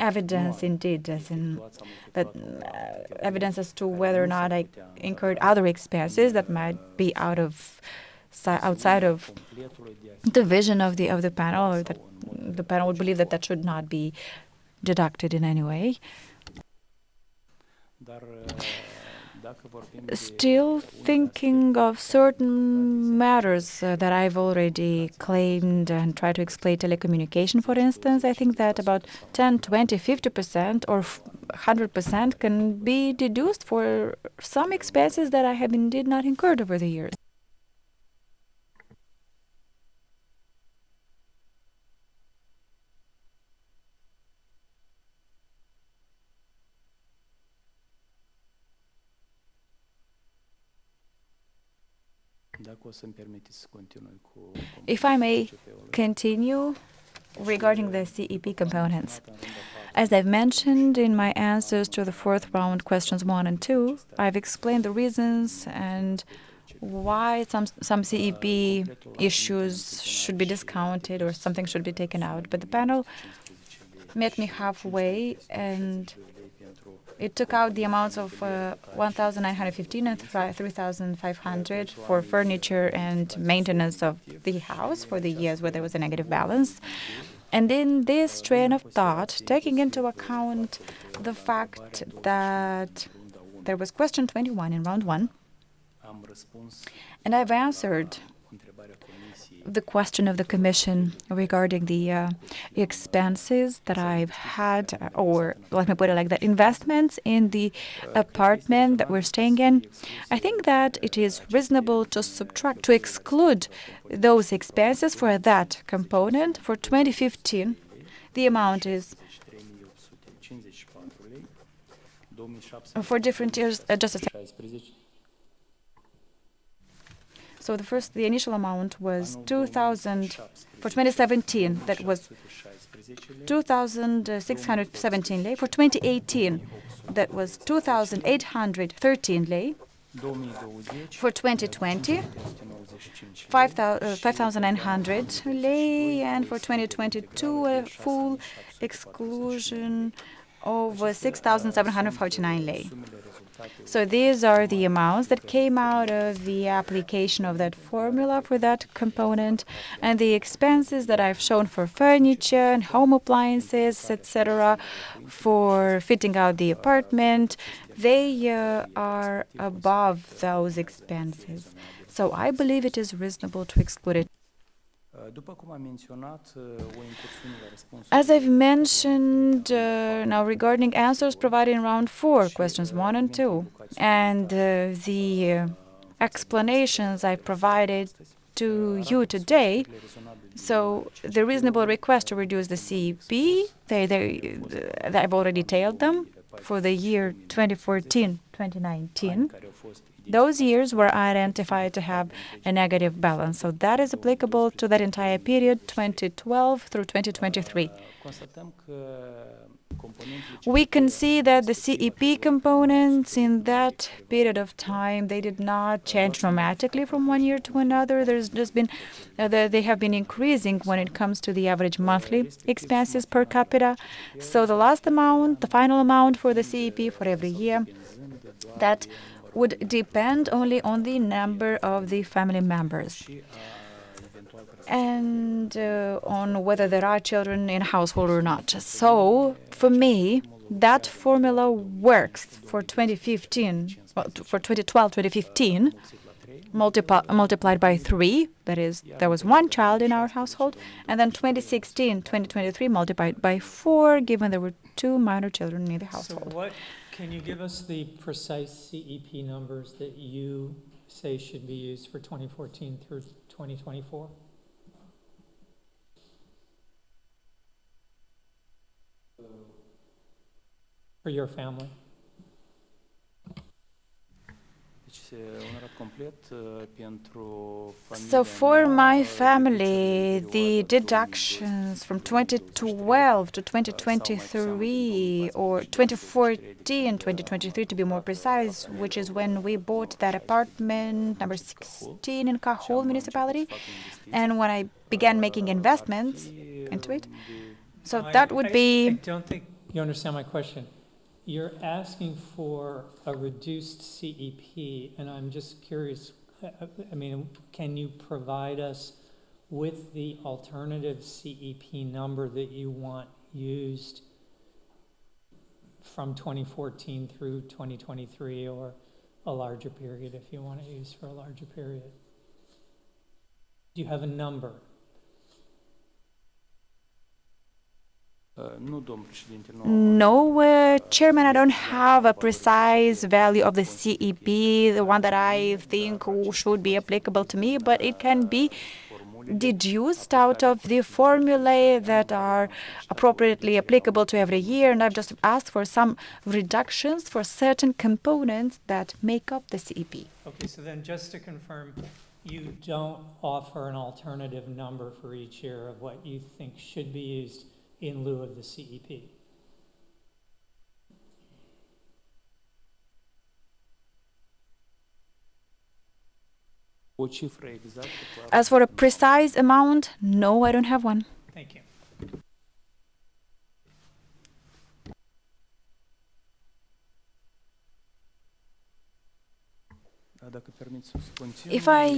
[SPEAKER 5] evidence indeed, as in that evidence as to whether or not I incurred other expenses that might be outside of the vision of the panel, or that the panel would believe that that should not be deducted in any way. Still thinking of certain matters that I've already claimed and tried to explain, telecommunication, for instance, I think that about 10, 20, 50% or 100% can be deduced for some expenses that I have indeed not incurred over the years. If I may continue regarding the CEP components. As I've mentioned in my answers to the fourth round questions 1 and 2, I've explained the reasons and why some CEP issues should be discounted or something should be taken out. But the panel met me halfway, and it took out the amounts of 1,915 and 3,500 for furniture and maintenance of the house for the years where there was a negative balance. And in this train of thought, taking into account the fact that there was question 21 in round 1, and I've answered the question of the Commission regarding the expenses that I've had, or let me put it like that, investments in the apartment that we're staying in. I think that it is reasonable to exclude those expenses for that component. For 2015, the amount is for different years, just a second. So the initial amount was 2,000 for 2017. That was 2,617 lei. For 2018, that was 2,813 lei. For 2020, 5,900 lei, and for 2022, a full exclusion of 6,749 lei. So these are the amounts that came out of the application of that formula for that component, and the expenses that I've shown for furniture and home appliances, etc., for fitting out the apartment, they are above those expenses. So I believe it is reasonable to exclude it. As I've mentioned, now regarding answers provided in round 4, questions 1 and 2, and the explanations I provided to you today, so the reasonable request to reduce the CEP, I've already detailed them for the year 2014-2019. Those years were identified to have a negative balance, so that is applicable to that entire period, 2012 through 2023. We can see that the CEP components in that period of time, they did not change dramatically from one year to another. There's just been, they have been increasing when it comes to the average monthly expenses per capita. So the last amount, the final amount for the CEP for every year, that would depend only on the number of the family members and on whether there are children in a household or not. So, for me, that formula works for 2015, well, for 2012-2015, multiplied by 3, that is, there was 1 child in our household, and then 2016, 2023 multiplied by 4, given there were 2 minor children in the household.
[SPEAKER 1] So can you give us the precise CEP numbers that you say should be used for 2014 through 2024? For your family?
[SPEAKER 5] So for my family, the deductions from 2012 to 2023, or 2014, 2023 to be more precise, which is when we bought that apartment number 16 in Cahul municipality, and when I began making investments into it. So that would be...
[SPEAKER 1] I don't think you understand my question. You're asking for a reduced CEP, and I'm just curious, I mean, can you provide us with the alternative CEP number that you want used from 2014 through 2023, or a larger period if you want to use for a larger period? Do you have a number?
[SPEAKER 5] No, Chairman, I don't have a precise value of the CEP, the one that I think should be applicable to me, but it can be deduced out of the formulae that are appropriately applicable to every year, and I've just asked for some reductions for certain components that make up the CEP.
[SPEAKER 1] Okay, so then just to confirm, you don't offer an alternative number for each year of what you think should be used in lieu of the CEP?
[SPEAKER 5] As for a precise amount, no, I don't have one.
[SPEAKER 1] Thank you.
[SPEAKER 5] If I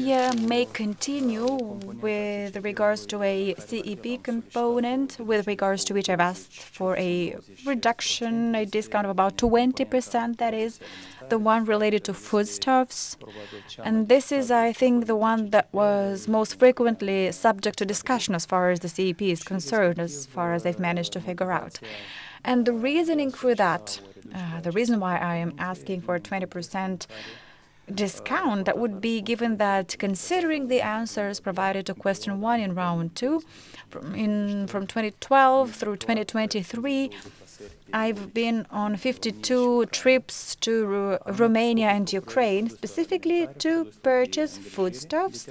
[SPEAKER 5] may continue with regards to a CEP component, with regards to which I've asked for a reduction, a discount of about 20%, that is the one related to foodstuffs. And this is, I think, the one that was most frequently subject to discussion as far as the CEP is concerned, as far as they've managed to figure out. And the reasoning for that, the reason why I am asking for a 20% discount, that would be given that, considering the answers provided to question 1 in round 2, from 2012 through 2023, I've been on 52 trips to Romania and Ukraine, specifically to purchase foodstuffs,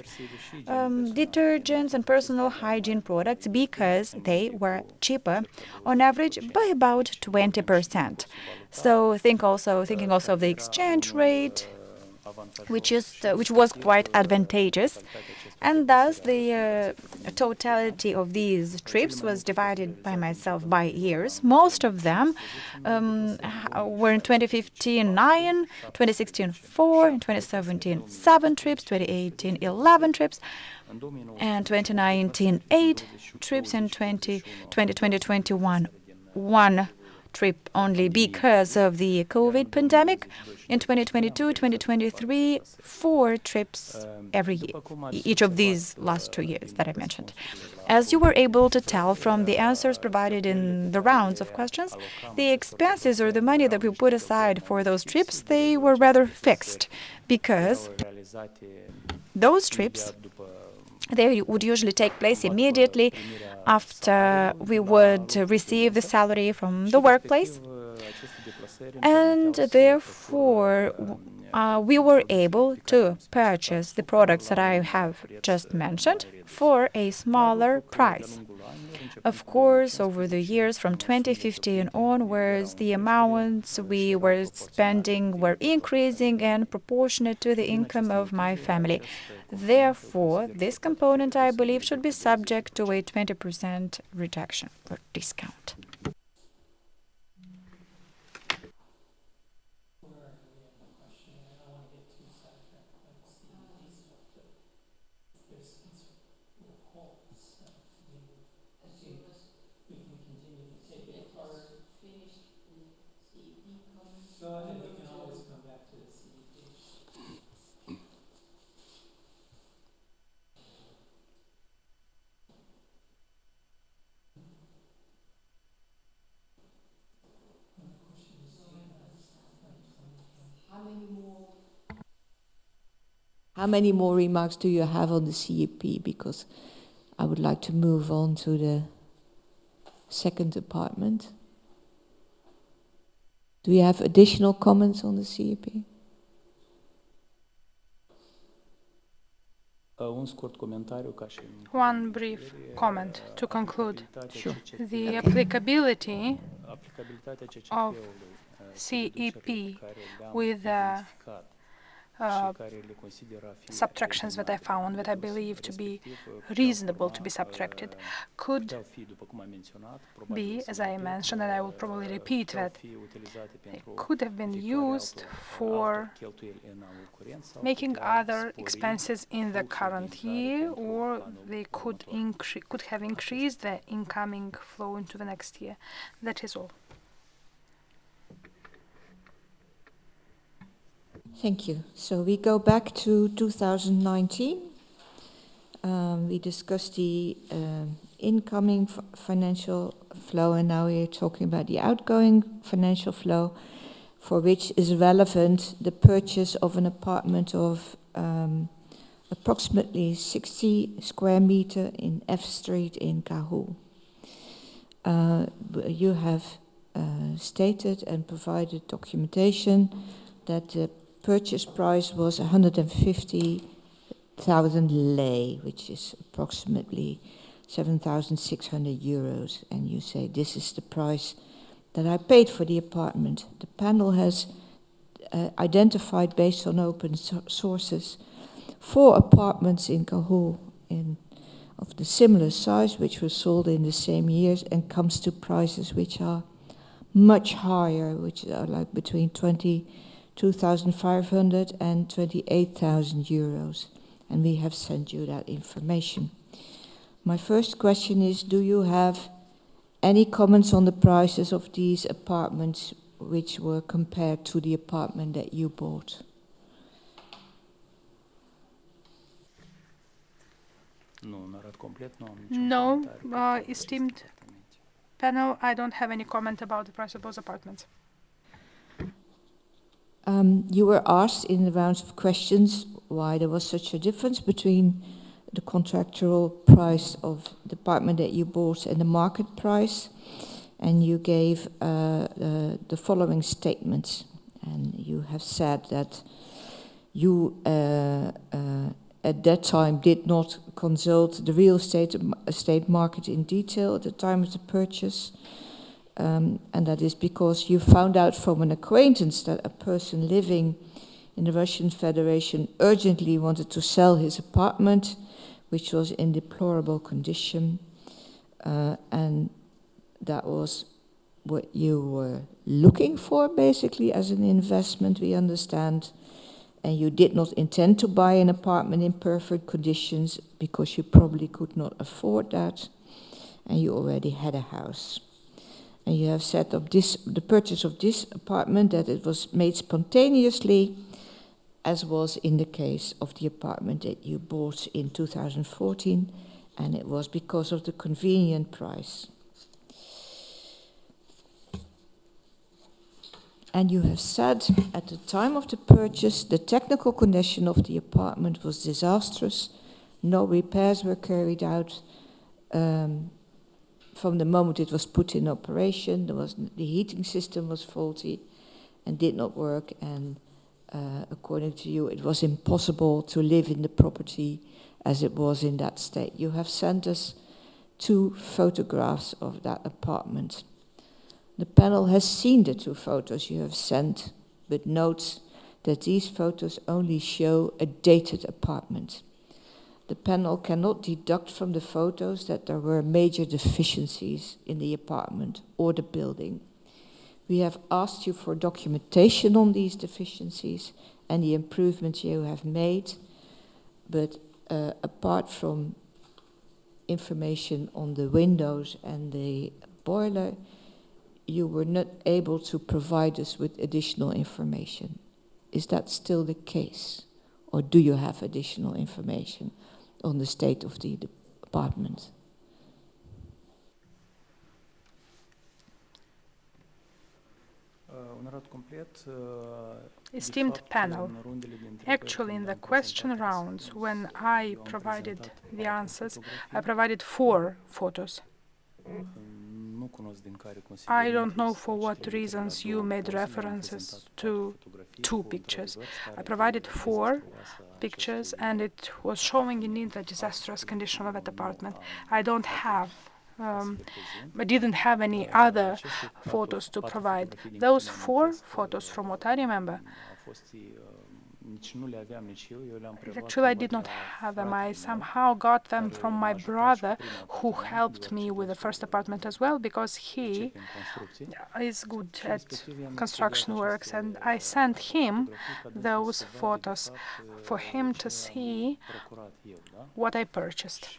[SPEAKER 5] detergents and personal hygiene products, because they were cheaper on average by about 20%. So thinking also of the exchange rate, which was quite advantageous, and thus the totality of these trips was divided by myself by years. Most of them were in 2015 9, 2016 4, in 2017 7 trips, 2018 11 trips, and 2019 8 trips, and 2021 1 trip only because of the COVID pandemic. In 2022, 2023, 4 trips every year, each of these last 2 years that I mentioned. As you were able to tell from the answers provided in the rounds of questions, the expenses, or the money that we put aside for those trips, they were rather fixed, because those trips, they would usually take place immediately after we would receive the salary from the workplace, and therefore we were able to purchase the products that I have just mentioned for a smaller price. Of course, over the years from 2015 onwards, the amounts we were spending were increasing and proportionate to the income of my family. Therefore, this component, I believe, should be subject to a 20% reduction or discount.
[SPEAKER 3] How many more remarks do you have on the CEP? Because I would like to move on to the second apartment. Do you have additional comments on the CEP?
[SPEAKER 2] One brief comment to conclude.
[SPEAKER 3] Sure.
[SPEAKER 2] The applicability of CEP with subtractions that I found that I believe to be reasonable to be subtracted could be, as I mentioned, and I will probably repeat that, it could have been used for making other expenses in the current year, or they could have increased the incoming flow into the next year. That is all.
[SPEAKER 3] Thank you. So we go back to 2019. We discussed the incoming financial flow, and now we're talking about the outgoing financial flow, for which is relevant the purchase of an apartment of approximately 60 square meter in F Street in Kahul. You have stated and provided documentation that the purchase price was 150,000 lei, which is approximately 7,600 euros. And you say, this is the price that I paid for the apartment. The panel has identified, based on open sources, 4 apartments in Kahul of the similar size, which were sold in the same years, and comes to prices which are much higher, which are like between 22,500 and 28,000 euros. And we have sent you that information. My first question is, do you have any comments on the prices of these apartments which were compared to the apartment that you bought?
[SPEAKER 2] No, esteemed panel, I don't have any comment about the price of those apartments.
[SPEAKER 3] You were asked in the rounds of questions why there was such a difference between the contractual price of the apartment that you bought and the market price, and you gave the following statements. And you have said that you at that time did not consult the real estate market in detail at the time of the purchase. And that is because you found out from an acquaintance that a person living in the Russian Federation urgently wanted to sell his apartment, which was in deplorable condition, and that was what you were looking for, basically, as an investment, we understand, and you did not intend to buy an apartment in perfect conditions because you probably could not afford that, and you already had a house. And you have said of the purchase of this apartment that it was made spontaneously, as was in the case of the apartment that you bought in 2014, and it was because of the convenient price. And you have said at the time of the purchase, the technical condition of the apartment was disastrous. No repairs were carried out. From the moment it was put in operation, the heating system was faulty and did not work, and according to you, it was impossible to live in the property as it was in that state. You have sent us 2 photographs of that apartment. The panel has seen the 2 photos you have sent, but notes that these photos only show a dated apartment. The panel cannot deduct from the photos that there were major deficiencies in the apartment or the building. We have asked you for documentation on these deficiencies and the improvements you have made, but apart from information on the windows and the boiler, you were not able to provide us with additional information. Is that still the case? Or do you have additional information on the state of the apartment?
[SPEAKER 2] Esteemed panel, actually in the question rounds, when I provided the answers, I provided 4 photos. I don't know for what reasons you made references to 2 pictures. I provided 4 pictures, and it was showing indeed the disastrous condition of that apartment. I didn't have any other photos to provide. Those 4 photos, from what I remember, actually I did not have them. I somehow got them from my brother, who helped me with the first apartment as well, because he is good at construction works, and I sent him those photos for him to see what I purchased.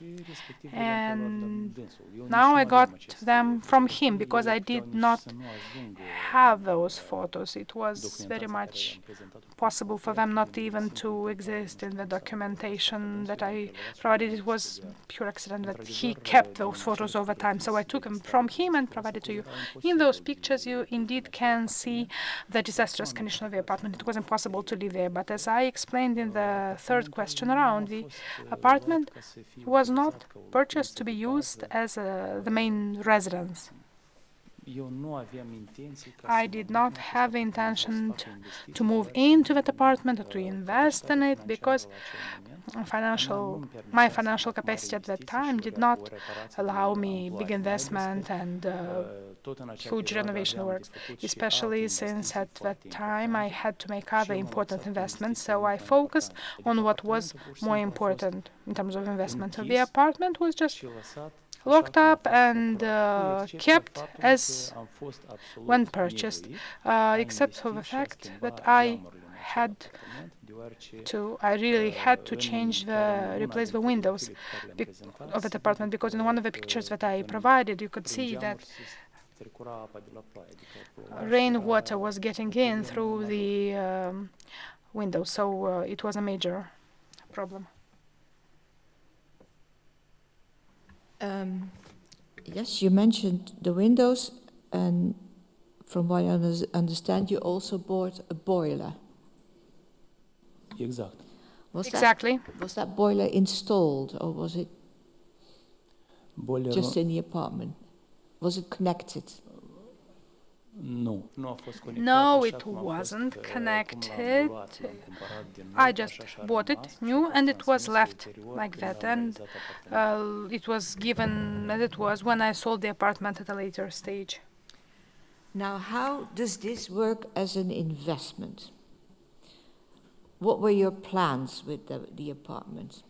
[SPEAKER 2] And now I got them from him because I did not have those photos. It was very much possible for them not even to exist in the documentation that I provided. It was pure accident that he kept those photos over time. So I took them from him and provided to you. In those pictures, you indeed can see the disastrous condition of the apartment. It was impossible to live there. But as I explained in the 3rd question round, the apartment was not purchased to be used as the main residence. I did not have the intention to move into that apartment or to invest in it, because my financial capacity at that time did not allow me big investment and huge renovation works, especially since at that time I had to make other important investments. So I focused on what was more important in terms of investment. So the apartment was just locked up and kept as when purchased, except for the fact that I really had to replace the windows of that apartment, because in one of the pictures that I provided, you could see that rainwater was getting in through the windows, so it was a major problem.
[SPEAKER 3] Yes, you mentioned the windows, and from what I understand, you also bought a boiler.
[SPEAKER 2] Exactly.
[SPEAKER 3] Was that boiler installed, or was it just in the apartment? Was it connected?
[SPEAKER 2] No, it wasn't connected. I just bought it new, and it was left like that. And it was given as it was when I sold the apartment at a later stage.
[SPEAKER 3] Now, how does this work as an investment? What were your plans with the apartment?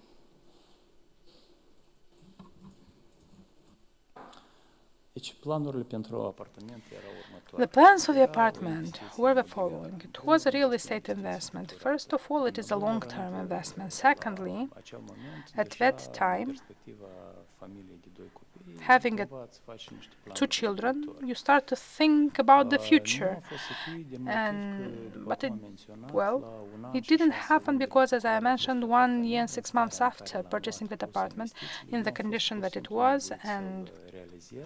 [SPEAKER 2] The plans for the apartment were the following. It was a real estate investment. First of all, it is a long-term investment. Secondly, at that time, having 2 children, you start to think about the future. But it didn't happen because, as I mentioned, 1 year and 6 months after purchasing that apartment, in the condition that it was, and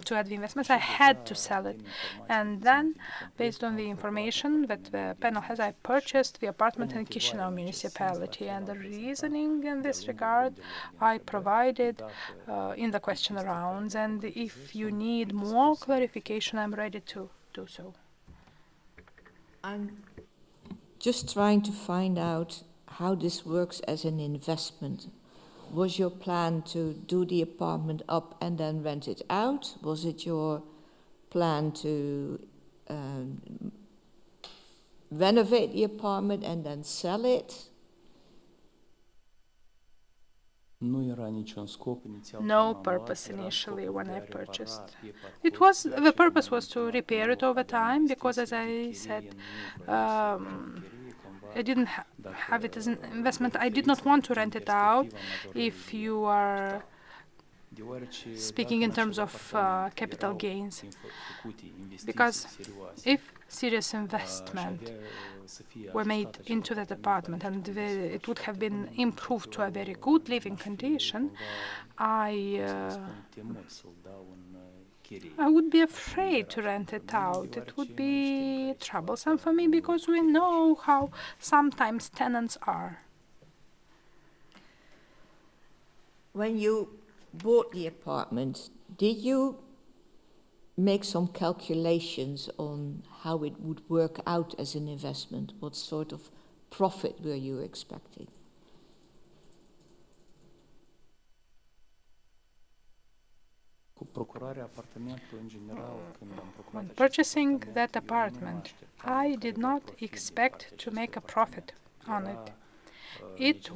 [SPEAKER 2] to add the investments, I had to sell it. And then, based on the information that the panel has, I purchased the apartment in Chisinau municipality. And the reasoning in this regard I provided in the question rounds. And if you need more clarification, I'm ready to do so.
[SPEAKER 3] I'm just trying to find out how this works as an investment. Was your plan to do the apartment up and then rent it out? Was it your plan to renovate the apartment and then sell it?
[SPEAKER 2] No purpose initially when I purchased. The purpose was to repair it over time, because, as I said, I didn't have it as an investment. I did not want to rent it out. If you are speaking in terms of capital gains, because if serious investment were made into that apartment and it would have been improved to a very good living condition, I I would be afraid to rent it out. It would be troublesome for me because we know how sometimes tenants are.
[SPEAKER 3] When you bought the apartment, did you make some calculations on how it would work out as an investment? What sort of profit were you expecting?
[SPEAKER 2] When purchasing that apartment, I did not expect to make a profit on it. It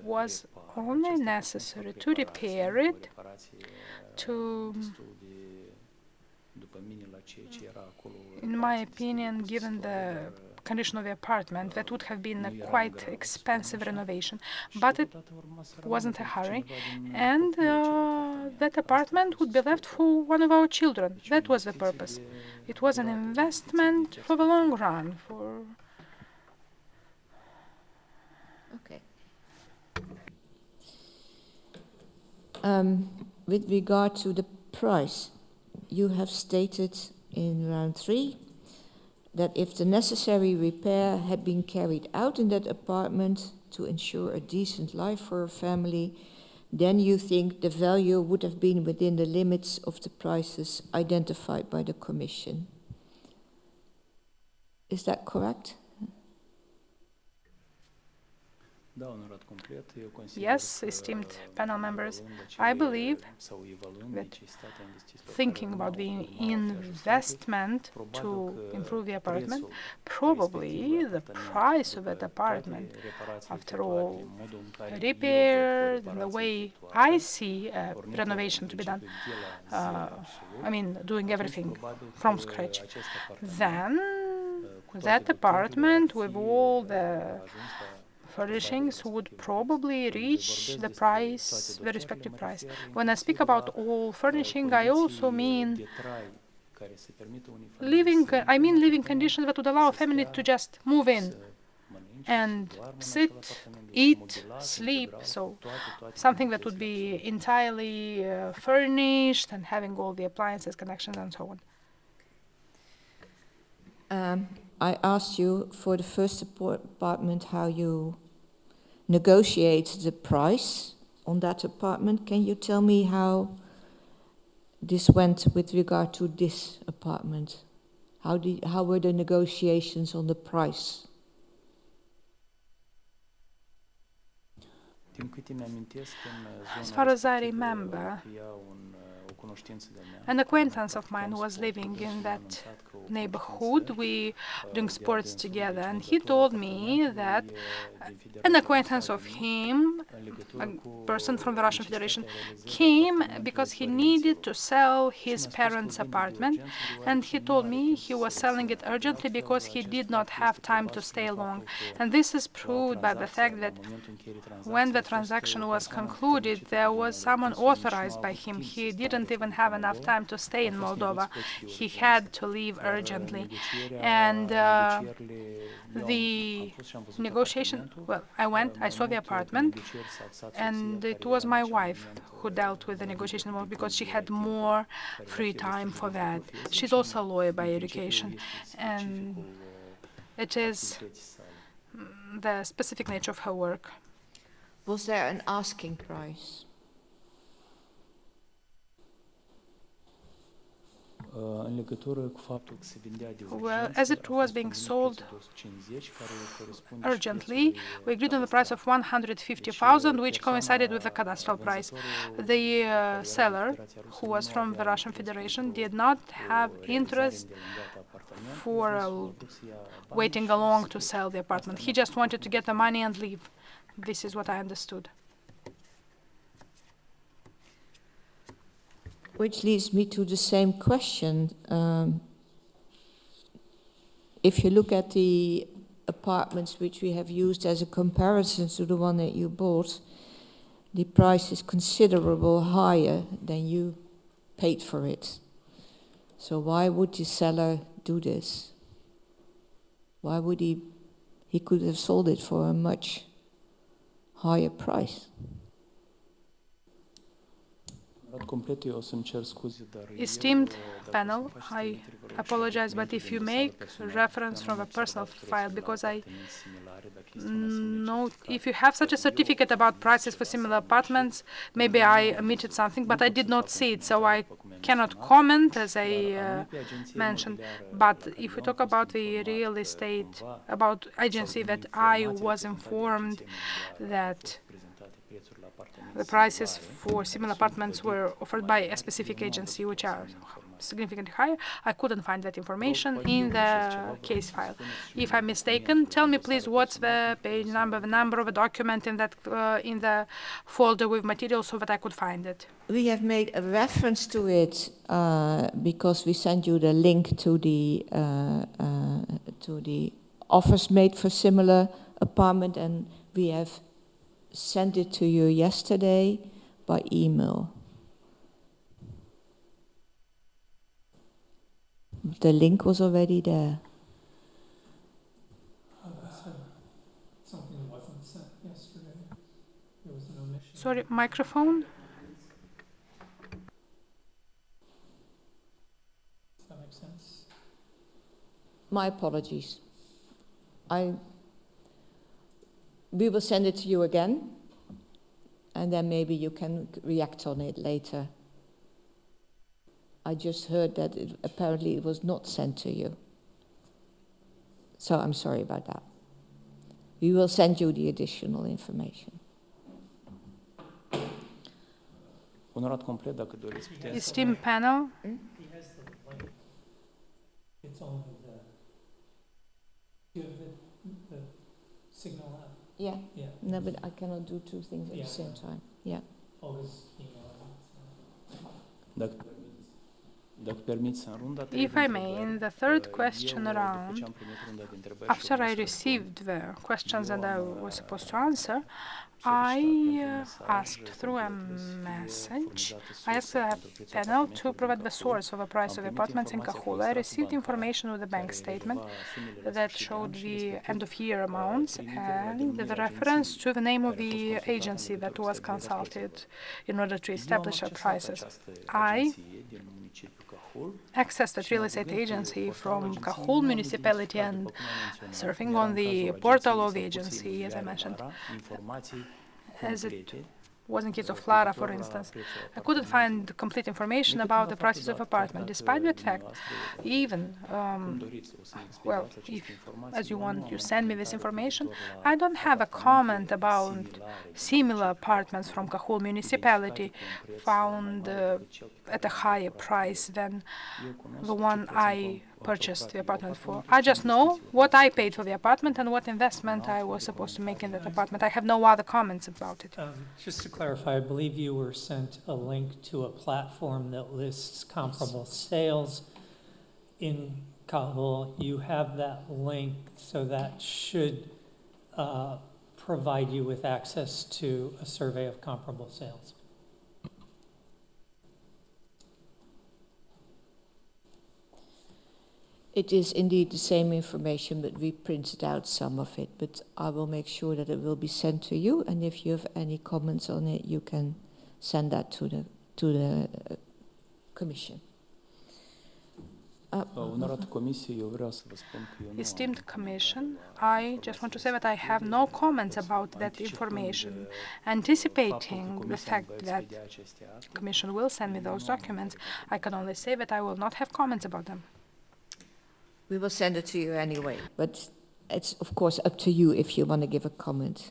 [SPEAKER 2] was only necessary to repair it, in my opinion, given the condition of the apartment, that would have been a quite expensive renovation. But it wasn't a hurry, and that apartment would be left for one of our children. That was the purpose. It was an investment for the long run.
[SPEAKER 3] Okay. With regard to the price, you have stated in round 3 that if the necessary repair had been carried out in that apartment to ensure a decent life for a family, then you think the value would have been within the limits of the prices identified by the Commission. Is that correct?
[SPEAKER 2] Yes, esteemed panel members, I believe that thinking about the investment to improve the apartment, probably the price of that apartment, after all, repaired in the way I see a renovation to be done, I mean, doing everything from scratch, then that apartment with all the furnishings would probably reach the price, the respective price. When I speak about all furnishing, I also mean living conditions that would allow a family to just move in and sit, eat, sleep. So something that would be entirely furnished and having all the appliances, connections, and so on.
[SPEAKER 3] I asked you for the first apartment how you negotiate the price on that apartment. Can you tell me how this went with regard to this apartment? How were the negotiations on the price?
[SPEAKER 2] As far as I remember, an acquaintance of mine was living in that neighborhood. We doing sports together, and he told me that an acquaintance of him, a person from the Russian Federation, came because he needed to sell his parents' apartment, and he told me he was selling it urgently because he did not have time to stay long. And this is proved by the fact that when the transaction was concluded, there was someone authorized by him. He didn't even have enough time to stay in Moldova. He had to leave urgently. And the negotiation, well, I saw the apartment, and it was my wife who dealt with the negotiation because she had more free time for that. She's also a lawyer by education, and it is the specific nature of her work.
[SPEAKER 3] Was there an asking price?
[SPEAKER 2] Well, as it was being sold urgently, we agreed on the price of 150,000, which coincided with the cadastral price. The seller, who was from the Russian Federation, did not have interest for waiting along to sell the apartment. He just wanted to get the money and leave. This is what I understood.
[SPEAKER 3] Which leads me to the same question. If you look at the apartments which we have used as a comparison to the one that you bought, the price is considerably higher than you paid for it. So why would the seller do this? Why would he could have sold it for a much higher price?
[SPEAKER 2] Esteemed panel, I apologize, but if you make reference from a personal file, because I know if you have such a certificate about prices for similar apartments, maybe I omitted something, but I did not see it, so I cannot comment, as I mentioned. But if we talk about the real estate, about agency, that I was informed that the prices for similar apartments were offered by a specific agency, which are significantly higher. I couldn't find that information in the case file. If I'm mistaken, tell me please what's the page number, the number of a document in that in the folder with materials, so that I could find it.
[SPEAKER 3] We have made a reference to it because we sent you the link to the offers made for similar apartment, and we have sent it to you yesterday by email. The link was already there.
[SPEAKER 1] Something wasn't sent yesterday. There was an omission.
[SPEAKER 2] Sorry, microphone?
[SPEAKER 1] Does that make sense?
[SPEAKER 3] My apologies. We will send it to you again, and then maybe you can react on it later. I just heard that apparently it was not sent to you. So I'm sorry about that. We will send you the additional information.
[SPEAKER 2] Esteemed panel,
[SPEAKER 1] He has the link. It's only the. Do you have the signal app?
[SPEAKER 3] Yeah.
[SPEAKER 1] Yeah.
[SPEAKER 3] No, but I cannot do two things at the same time. Yeah.
[SPEAKER 1] Always email it.
[SPEAKER 2] if I may, in the third question round, after I received the questions that I was supposed to answer, I asked through a message, I asked the panel to provide the source of the price of apartments in Cahul. I received information with the bank statement that showed the end-of-year amounts and the reference to the name of the agency that was consulted in order to establish the prices. I accessed a real estate agency from Cahul municipality, and surfing on the portal of the agency, as I mentioned, as it was in case of Lara, for instance, I couldn't find complete information about the prices of apartment. Despite that fact, even, well, if, as you want, you send me this information, I don't have a comment about similar apartments from Cahul municipality found at a higher price than the one I purchased the apartment for. I just know what I paid for the apartment and what investment I was supposed to make in that apartment. I have no other comments about it.
[SPEAKER 1] Just to clarify, I believe you were sent a link to a platform that lists comparable sales in Cahul. You have that link, so that should provide you with access to a survey of comparable sales.
[SPEAKER 3] It is indeed the same information, but we printed out some of it. But I will make sure that it will be sent to you, and if you have any comments on it, you can send that to the commission.
[SPEAKER 2] Esteemed Commission, I just want to say that I have no comments about that information. Anticipating the fact that the Commission will send me those documents, I can only say that I will not have comments about them.
[SPEAKER 3] We will send it to you anyway, but it's of course up to you if you want to give a comment.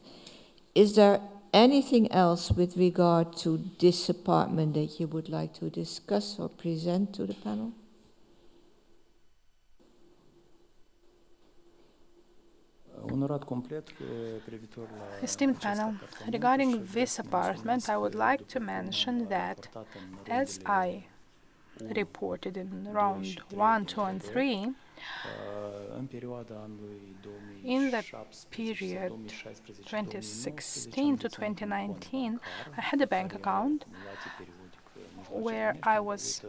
[SPEAKER 3] Is there anything else with regard to this apartment that you would like to discuss or present to the panel?
[SPEAKER 2] Esteemed panel, regarding this apartment, I would like to mention that, as I reported in round 1, 2, and 3, in the period 2016 to 2019, I had a bank account where I was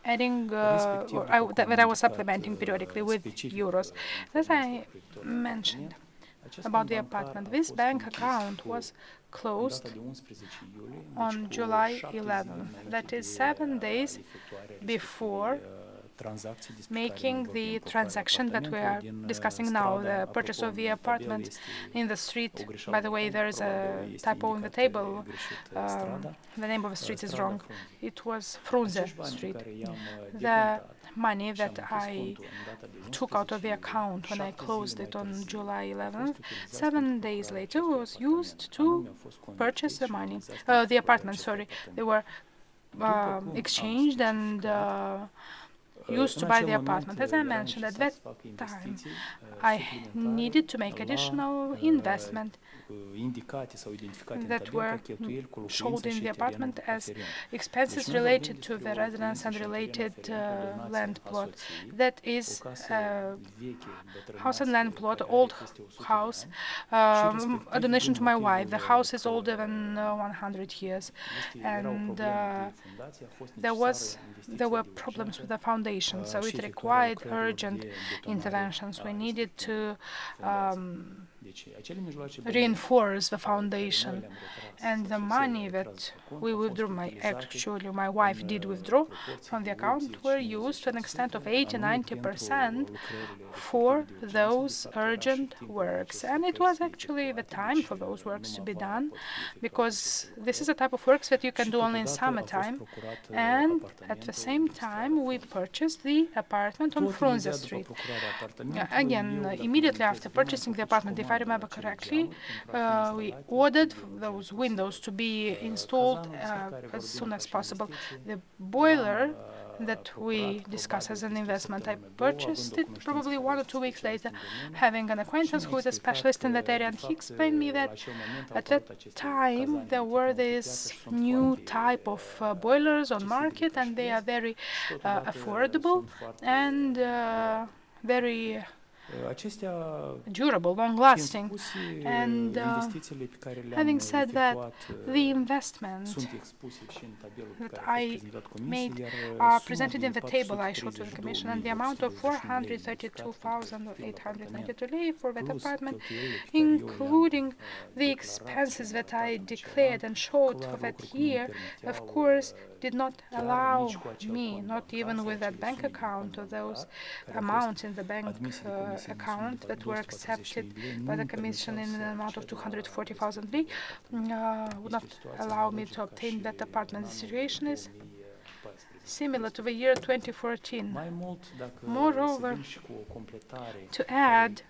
[SPEAKER 2] adding, that I was supplementing periodically with euros. As I mentioned, about the apartment. This bank account was closed on July 11. That is 7 days before making the transaction that we are discussing now, the purchase of the apartment in the street. By the way, there is a typo in the table. The name of the street is wrong. It was Frunze Street. The money that I took out of the account when I closed it on July 11th, 7 days later, was used to purchase the apartment. Sorry, they were exchanged and used to buy the apartment. As I mentioned, at that time, I needed to make additional investment that were showed in the apartment as expenses related to the residence and related land plot. That is house and land plot, old house, a donation to my wife. The house is older than 100 years, and there were problems with the foundation, so it required urgent interventions. We needed to reinforce the foundation, and the money that we withdrew, my wife did withdraw from the account, were used to an extent of 80–90% for those urgent works. And it was actually the time for those works to be done, because this is a type of works that you can do only in summertime. And at the same time, we purchased the apartment on Frunze Street. Again, immediately after purchasing the apartment, if I remember correctly, we ordered those windows to be installed as soon as possible. The boiler that we discuss as an investment, I purchased it probably 1 or 2 weeks later, having an acquaintance who is a specialist in that area, and he explained me that at that time there were this new type of boilers on market, and they are very affordable and very durable, long-lasting. And having said that, the investments that I made are presented in the table I showed to the Commission, and the amount of 432,892 lei for that apartment, including the expenses that I declared and showed for that year, of course, did not allow me, not even with that bank account or those amounts in the bank account that were accepted by the Commission in an amount of 240,000 lei, would not allow me to obtain that apartment. The situation is similar to the year 2014. Moreover, to add,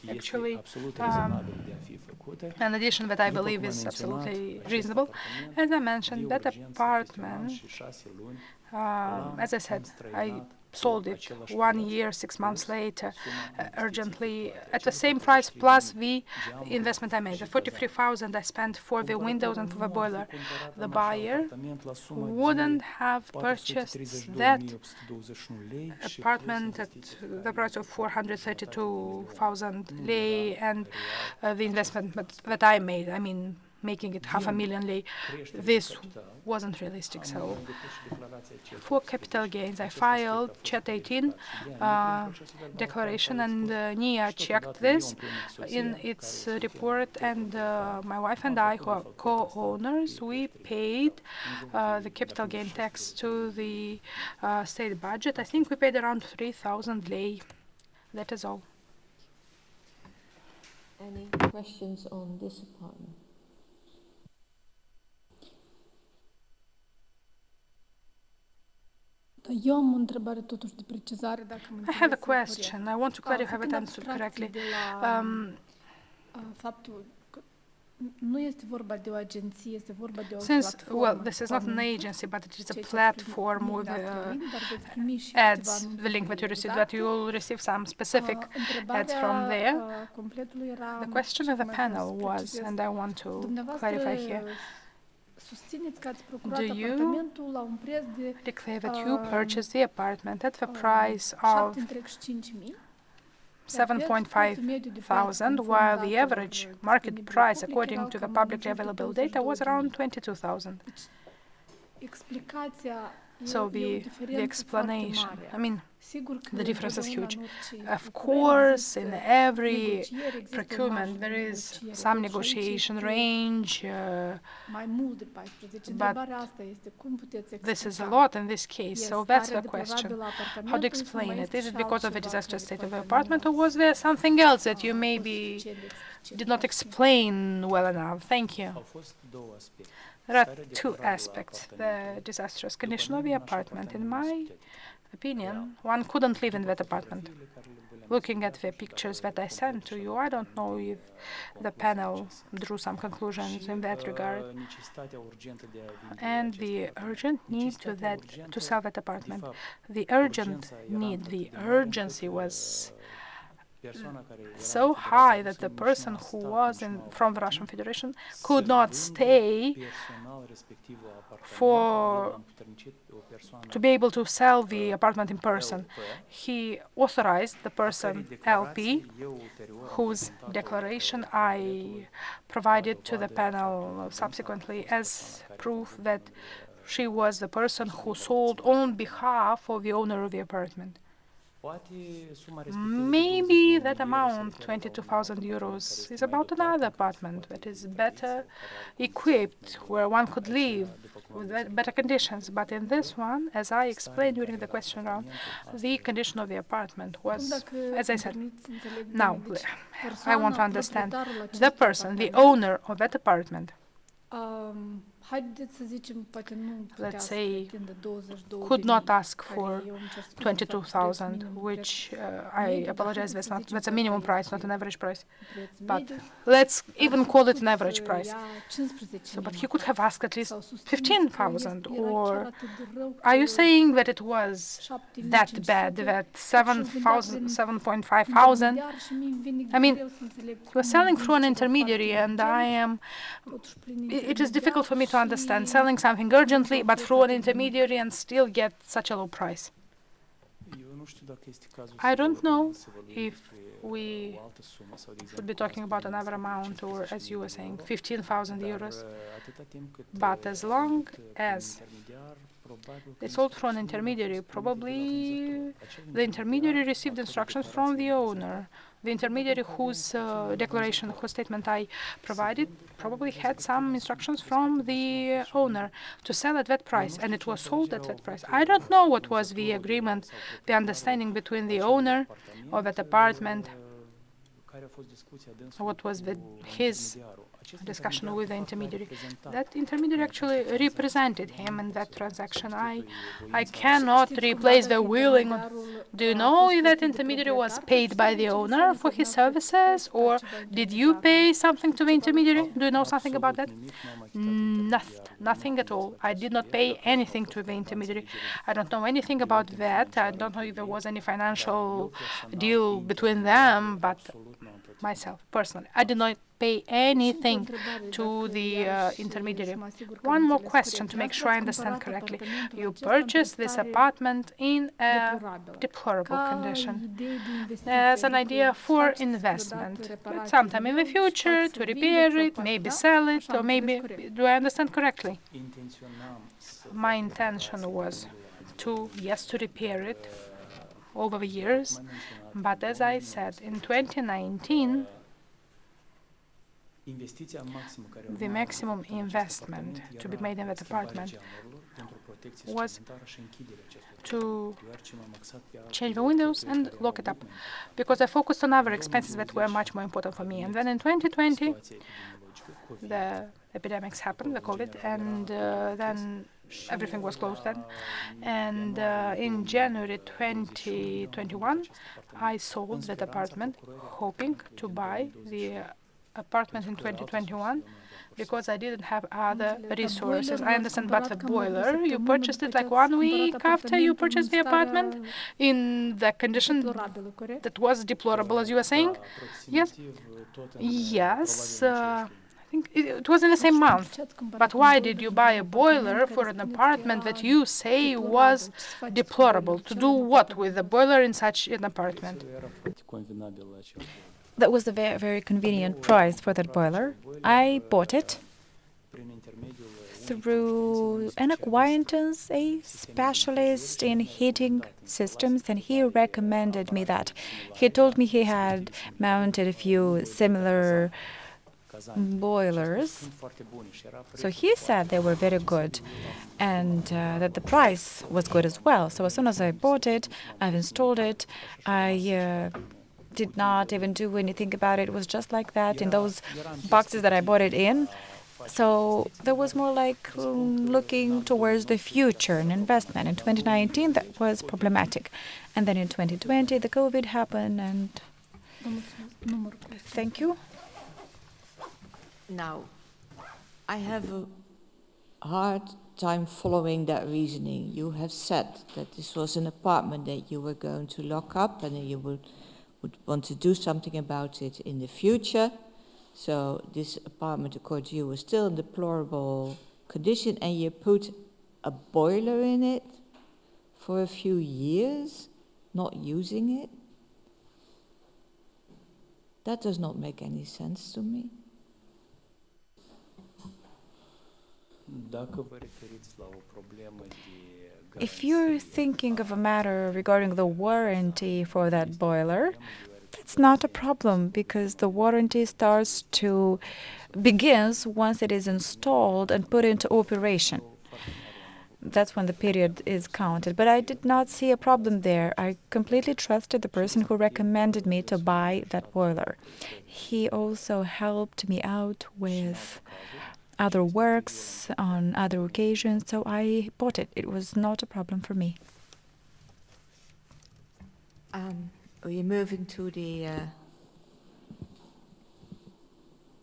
[SPEAKER 2] actually, an addition that I believe is absolutely reasonable, as I mentioned, that apartment, as I said, I sold it 1 year, 6 months later, urgently, at the same price plus the investment I made, the 43,000 I spent for the windows and for the boiler. The buyer wouldn't have purchased that apartment at the price of 432,000 lei, and the investment that I made, I mean, making it 500,000 lei, this wasn't realistic. So for capital gains, I filed Chat 18 declaration, and NIA checked this in its report, and my wife and I, who are co-owners, we paid the capital gain tax to the state budget. I think we paid around 3,000 lei. That is all.
[SPEAKER 3] Any questions on this apartment?
[SPEAKER 2] I have a question. I want to clarify if I understood correctly. Since, well, this is not an agency, but it is a platform with ads, the link that you received, that you will receive some specific ads from there. The question of the panel was, and I want to clarify here, do you declare that you purchased the apartment at the price of 7.5 thousand, while the average market price, according to the publicly available data, was around 22,000? So the explanation, I mean, the difference is huge. Of course, in every procurement there is some negotiation range, but this is a lot in this case, so that's the question. How to explain it? Is it because of the disastrous state of the apartment, or was there something else that you maybe did not explain well enough? Thank you. There are two aspects. The disastrous condition of the apartment. In my opinion, one couldn't live in that apartment. Looking at the pictures that I sent to you, I don't know if the panel drew some conclusions in that regard. And the urgent need to sell that apartment. The urgent need, the urgency was so high that the person who was from the Russian Federation could not stay to be able to sell the apartment in person. He authorized the person LP, whose declaration I provided to the panel subsequently as proof that she was the person who sold on behalf of the owner of the apartment. Maybe that amount, 22,000 euros, is about another apartment that is better equipped, where one could live with better conditions. But in this one, as I explained during the question round, the condition of the apartment was, as I said, now I want to understand the person, the owner of that apartment, let's say, could not ask for 22,000, which I apologize, that's a minimum price, not an average price. But let's even call it an average price. So, but he could have asked at least 15,000, or are you saying that it was that bad, that 7,500? I mean, you are selling through an intermediary, and it is difficult for me to understand selling something urgently, but through an intermediary and still get such a low price. I don't know if we should be talking about another amount, or as you were saying, 15,000 euros. But as long as it's sold through an intermediary, probably the intermediary received instructions from the owner. The intermediary whose declaration, whose statement I provided, probably had some instructions from the owner to sell at that price, and it was sold at that price. I don't know what was the agreement, the understanding between the owner of that apartment, what was his discussion with the intermediary. That intermediary actually represented him in that transaction. I cannot replace the willing. Do you know if that intermediary was paid by the owner for his services, or did you pay something to the intermediary? Do you know something about that? Nothing at all. I did not pay anything to the intermediary. I don't know anything about that. I don't know if there was any financial deal between them, but myself, personally, I did not pay anything to the intermediary. One more question to make sure I understand correctly. You purchased this apartment in a deplorable condition as an idea for investment, but sometime in the future to repair it, maybe sell it, or maybe, do I understand correctly? My intention was to repair it over the years, but as I said, in 2019, the maximum investment to be made in that apartment was to change the windows and lock it up, because I focused on other expenses that were much more important for me. And then in 2020, the epidemics happened, the COVID, and then everything was closed then. And in January 2021, I sold that apartment, hoping to buy the apartment in 2021, because I didn't have other resources. I understand, but the boiler, you purchased it like 1 week after you purchased the apartment in the condition that was deplorable, as you were saying? Yes. Yes. I think it was in the same month. But why did you buy a boiler for an apartment that you say was deplorable? To do what with the boiler in such an apartment?
[SPEAKER 5] That was a very, very convenient price for that boiler. I bought it through an acquaintance, a specialist in heating systems, and he recommended me that. He told me he had mounted a few similar boilers. So he said they were very good and that the price was good as well. So as soon as I bought it, I've installed it. I did not even do anything about it. It was just like that in those boxes that I bought it in. So there was more like looking towards the future, an investment. In 2019, that was problematic. And then in 2020, the COVID happened, and thank you.
[SPEAKER 3] Now, I have a hard time following that reasoning. You have said that this was an apartment that you were going to lock up and you would want to do something about it in the future. So this apartment, according to you, was still in deplorable condition, and you put a boiler in it for a few years, not using it. That does not make any sense to me.
[SPEAKER 5] If you're thinking of a matter regarding the warranty for that boiler, that's not a problem, because the warranty begins once it is installed and put into operation. That's when the period is counted. But I did not see a problem there. I completely trusted the person who recommended me to buy that boiler. He also helped me out with other works on other occasions, so I bought it. It was not a problem for me.
[SPEAKER 3] We're moving to the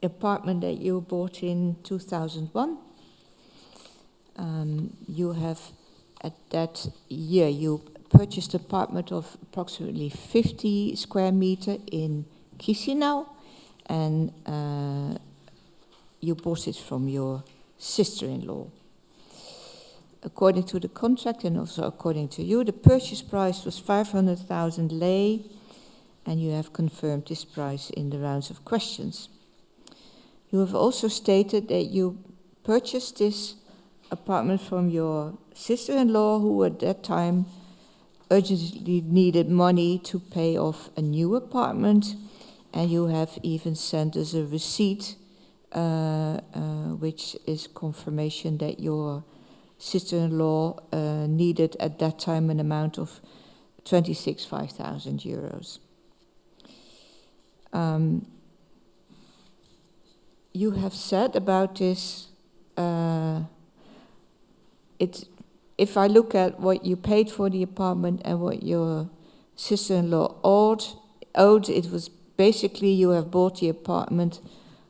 [SPEAKER 3] apartment that you bought in 2001. You have, at that year, you purchased an apartment of approximately 50 square meter in Chisinau, and you bought it from your sister-in-law. According to the contract and also according to you, the purchase price was 500,000 lei, and you have confirmed this price in the rounds of questions. You have also stated that you purchased this apartment from your sister-in-law, who at that time urgently needed money to pay off a new apartment, and you have even sent us a receipt which is confirmation that your sister-in-law needed at that time an amount of 26,500 euros. You have said about this, if I look at what you paid for the apartment and what your sister-in-law owed, it was basically you have bought the apartment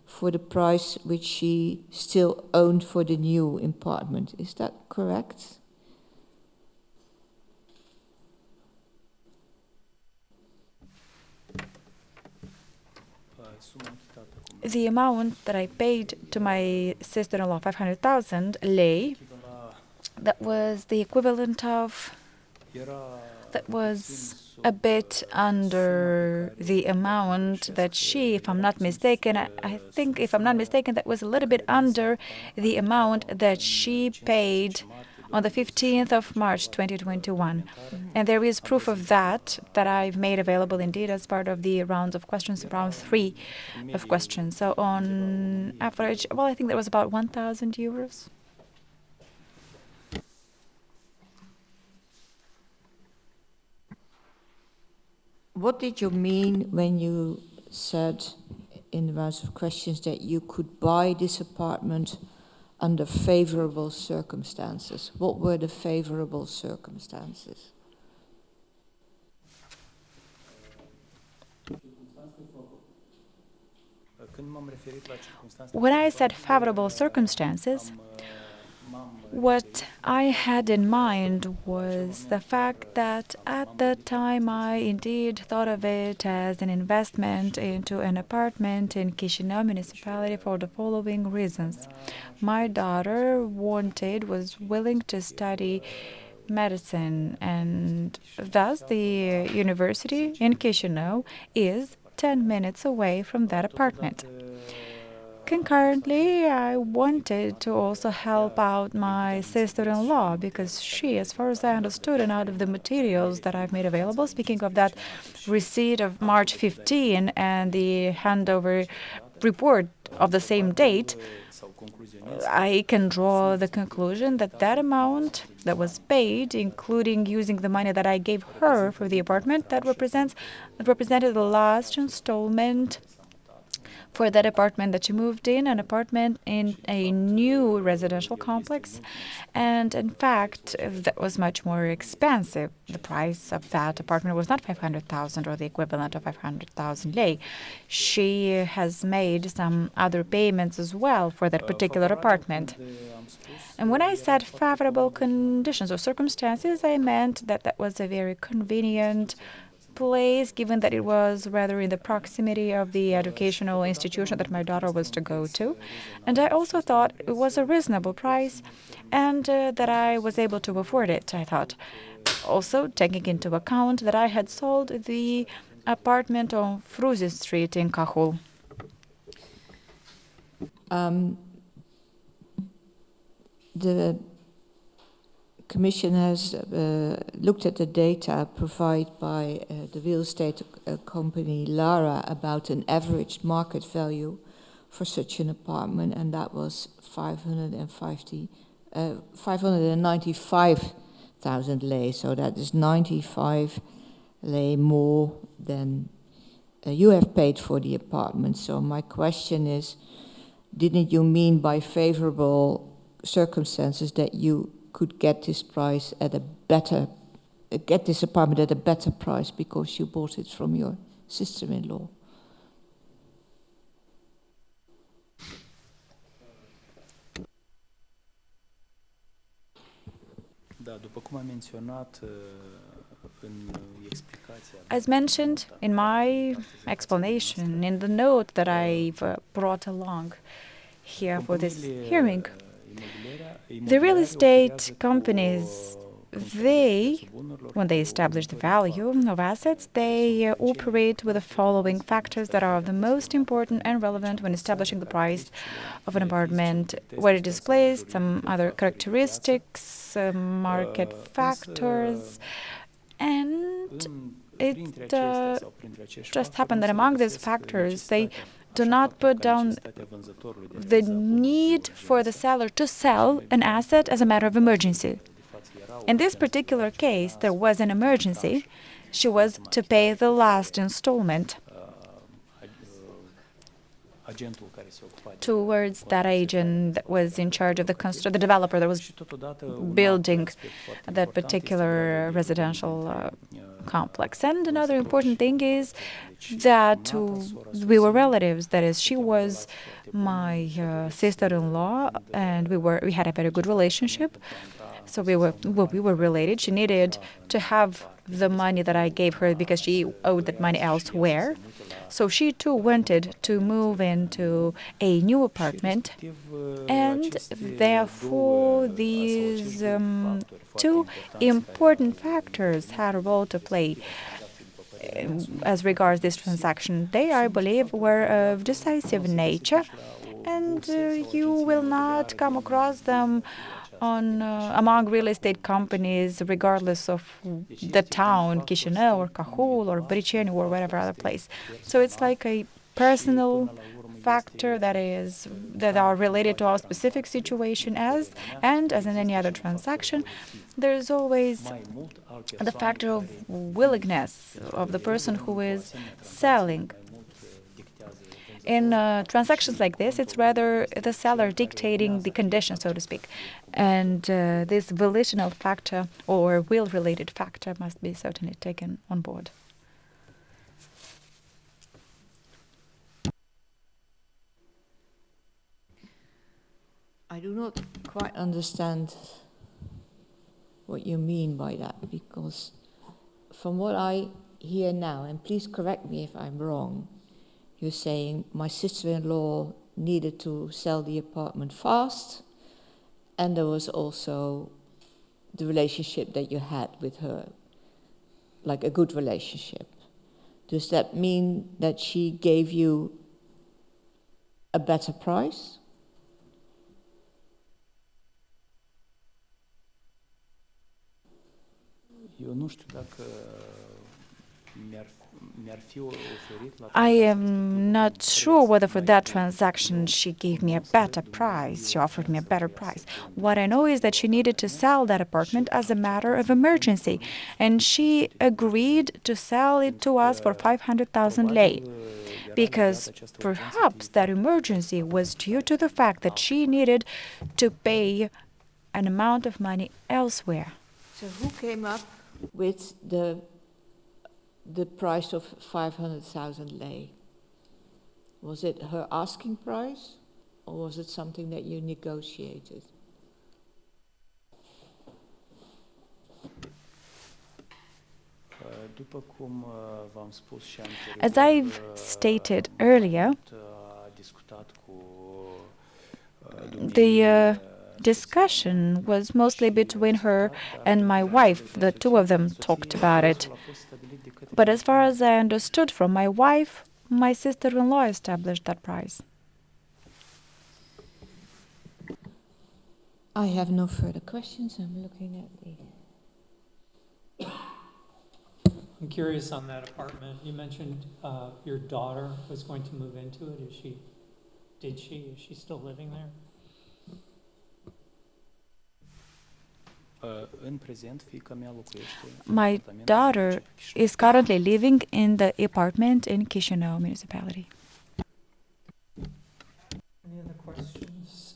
[SPEAKER 3] for the price which she still owned for the new apartment. Is that correct?
[SPEAKER 5] The amount that I paid to my sister-in-law, 500,000 lei, that was the equivalent of, that was a bit under the amount that she, if I'm not mistaken, I think if I'm not mistaken, that was a little bit under the amount that she paid on the 15th of March 2021. And there is proof of that I've made available indeed as part of the rounds of questions, round 3 of questions. So on average, well, I think that was about 1,000 euros.
[SPEAKER 3] What did you mean when you said in the rounds of questions that you could buy this apartment under favorable circumstances? What were the favorable circumstances?
[SPEAKER 5] When I said favorable circumstances, what I had in mind was the fact that at the time I indeed thought of it as an investment into an apartment in Chisinau municipality for the following reasons. My daughter was willing to study medicine, and thus the university in Chisinau is 10 minutes away from that apartment. Concurrently, I wanted to also help out my sister-in-law because she, as far as I understood, and out of the materials that I've made available, speaking of that receipt of March 15 and the handover report of the same date, I can draw the conclusion that that amount that was paid, including using the money that I gave her for the apartment, that represented the last installment for that apartment that she moved in, an apartment in a new residential complex. And in fact, that was much more expensive. The price of that apartment was not 500,000 or the equivalent of 500,000 lei. She has made some other payments as well for that particular apartment. And when I said favorable conditions or circumstances, I meant that that was a very convenient place, given that it was rather in the proximity of the educational institution that my daughter was to go to. And I also thought it was a reasonable price and that I was able to afford it, I thought. Also, taking into account that I had sold the apartment on Fruzi Street in Cahul.
[SPEAKER 3] The Commission has looked at the data provided by the real estate company Lara about an average market value for such an apartment, and that was 595,000 lei. So that is 95 lei more than you have paid for the apartment. So my question is, didn't you mean by favorable circumstances that you could get this price at a better, get this apartment at a better price because you bought it from your sister-in-law?
[SPEAKER 5] As mentioned in my explanation, in the note that I've brought along here for this hearing, the real estate companies, when they establish the value of assets, they operate with the following factors that are the most important and relevant when establishing the price of an apartment, where it is placed, some other characteristics, market factors, and it just happened that among these factors, they do not put down the need for the seller to sell an asset as a matter of emergency. In this particular case, there was an emergency. She was to pay the last installment towards that agent that was in charge of the developer that was building that particular residential complex. And another important thing is that we were relatives. That is, she was my sister-in-law, and we had a very good relationship. So we were related. She needed to have the money that I gave her because she owed that money elsewhere. So she too wanted to move into a new apartment, and therefore these two important factors had a role to play as regards this transaction. They, I believe, were of decisive nature, and you will not come across them among real estate companies, regardless of the town, Chisinau or Cahul or Briceni or whatever other place. So it's like a personal factor that are related to our specific situation, and as in any other transaction, there's always the factor of willingness of the person who is selling. In transactions like this, it's rather the seller dictating the conditions, so to speak. And this volitional factor or will-related factor must be certainly taken on board.
[SPEAKER 3] I do not quite understand what you mean by that, because from what I hear now, and please correct me if I'm wrong, you're saying my sister-in-law needed to sell the apartment fast, and there was also the relationship that you had with her, like a good relationship. Does that mean that she gave you a better price?
[SPEAKER 4] Eu nu știu dacă mi-ar fi oferit la
[SPEAKER 5] I am not sure whether for that transaction she gave me a better price. She offered me a better price. What I know is that she needed to sell that apartment as a matter of emergency, and she agreed to sell it to us for 500,000 lei, because perhaps that emergency was due to the fact that she needed to pay an amount of money elsewhere.
[SPEAKER 3] So who came up with the price of 500,000 lei? Was it her asking price, or was it something that you negotiated?
[SPEAKER 4] După cum v-am spus și anterior,
[SPEAKER 5] As I've stated earlier,
[SPEAKER 4] a discutat cu
[SPEAKER 5] the discussion was mostly between her and my wife. The two of them talked about it. But as far as I understood from my wife, my sister-in-law established that price.
[SPEAKER 3] I have no further questions. I'm looking at the...
[SPEAKER 1] I'm curious on that apartment. You mentioned your daughter was going to move into it. Is she still living there?
[SPEAKER 4] În prezent, fiica mea locuiește
[SPEAKER 5] My daughter is currently living in the apartment in Chișinău municipality.
[SPEAKER 1] Any other questions?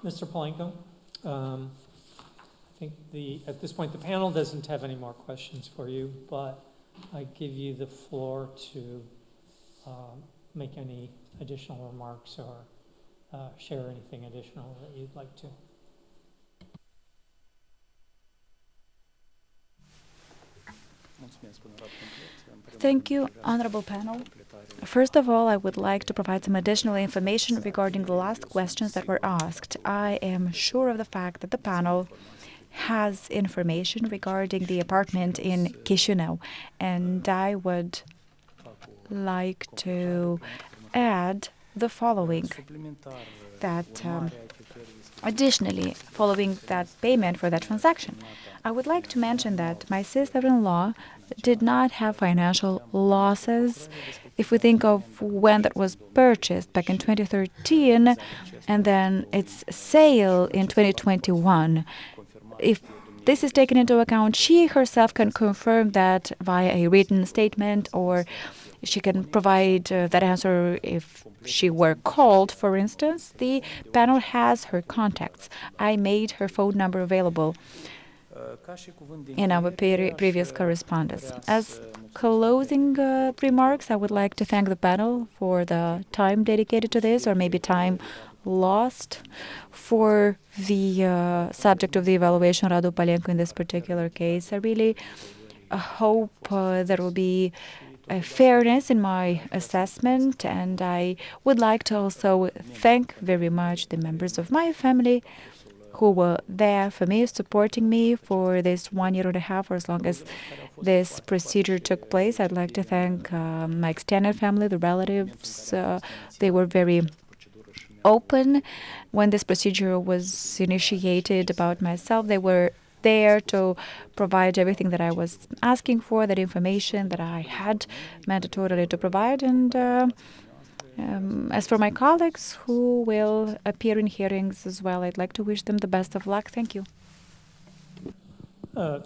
[SPEAKER 1] Mr. Palencu, I think at this point, the panel doesn't have any more questions for you, but I give you the floor to make any additional remarks or share anything additional that you'd like to.
[SPEAKER 5] Thank you, honorable panel. First of all, I would like to provide some additional information regarding the last questions that were asked. I am sure of the fact that the panel has information regarding the apartment in Chișinău, and I would like to add the following, that additionally, following that payment for that transaction, I would like to mention that my sister-in-law did not have financial losses. If we think of when that was purchased back in 2013 and then its sale in 2021, if this is taken into account, she herself can confirm that via a written statement, or she can provide that answer if she were called, for instance. The panel has her contacts. I made her phone number available in our previous correspondence. As closing remarks, I would like to thank the panel for the time dedicated to this, or maybe time lost for the subject of the evaluation, Radu Palencu, in this particular case. I really hope there will be a fairness in my assessment, and I would like to also thank very much the members of my family who were there for me, supporting me for this 1.5 years, or as long as this procedure took place. I'd like to thank my extended family, the relatives. They were very open when this procedure was initiated about myself. They were there to provide everything that I was asking for, that information that I had mandatorily to provide. And as for my colleagues who will appear in hearings as well, I'd like to wish them the best of luck. Thank you.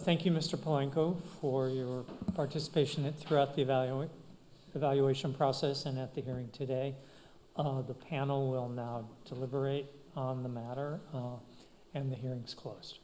[SPEAKER 1] Thank you, Mr. Palencu, for your participation throughout the evaluation process and at the hearing today. The panel will now deliberate on the matter, and the hearing's closed.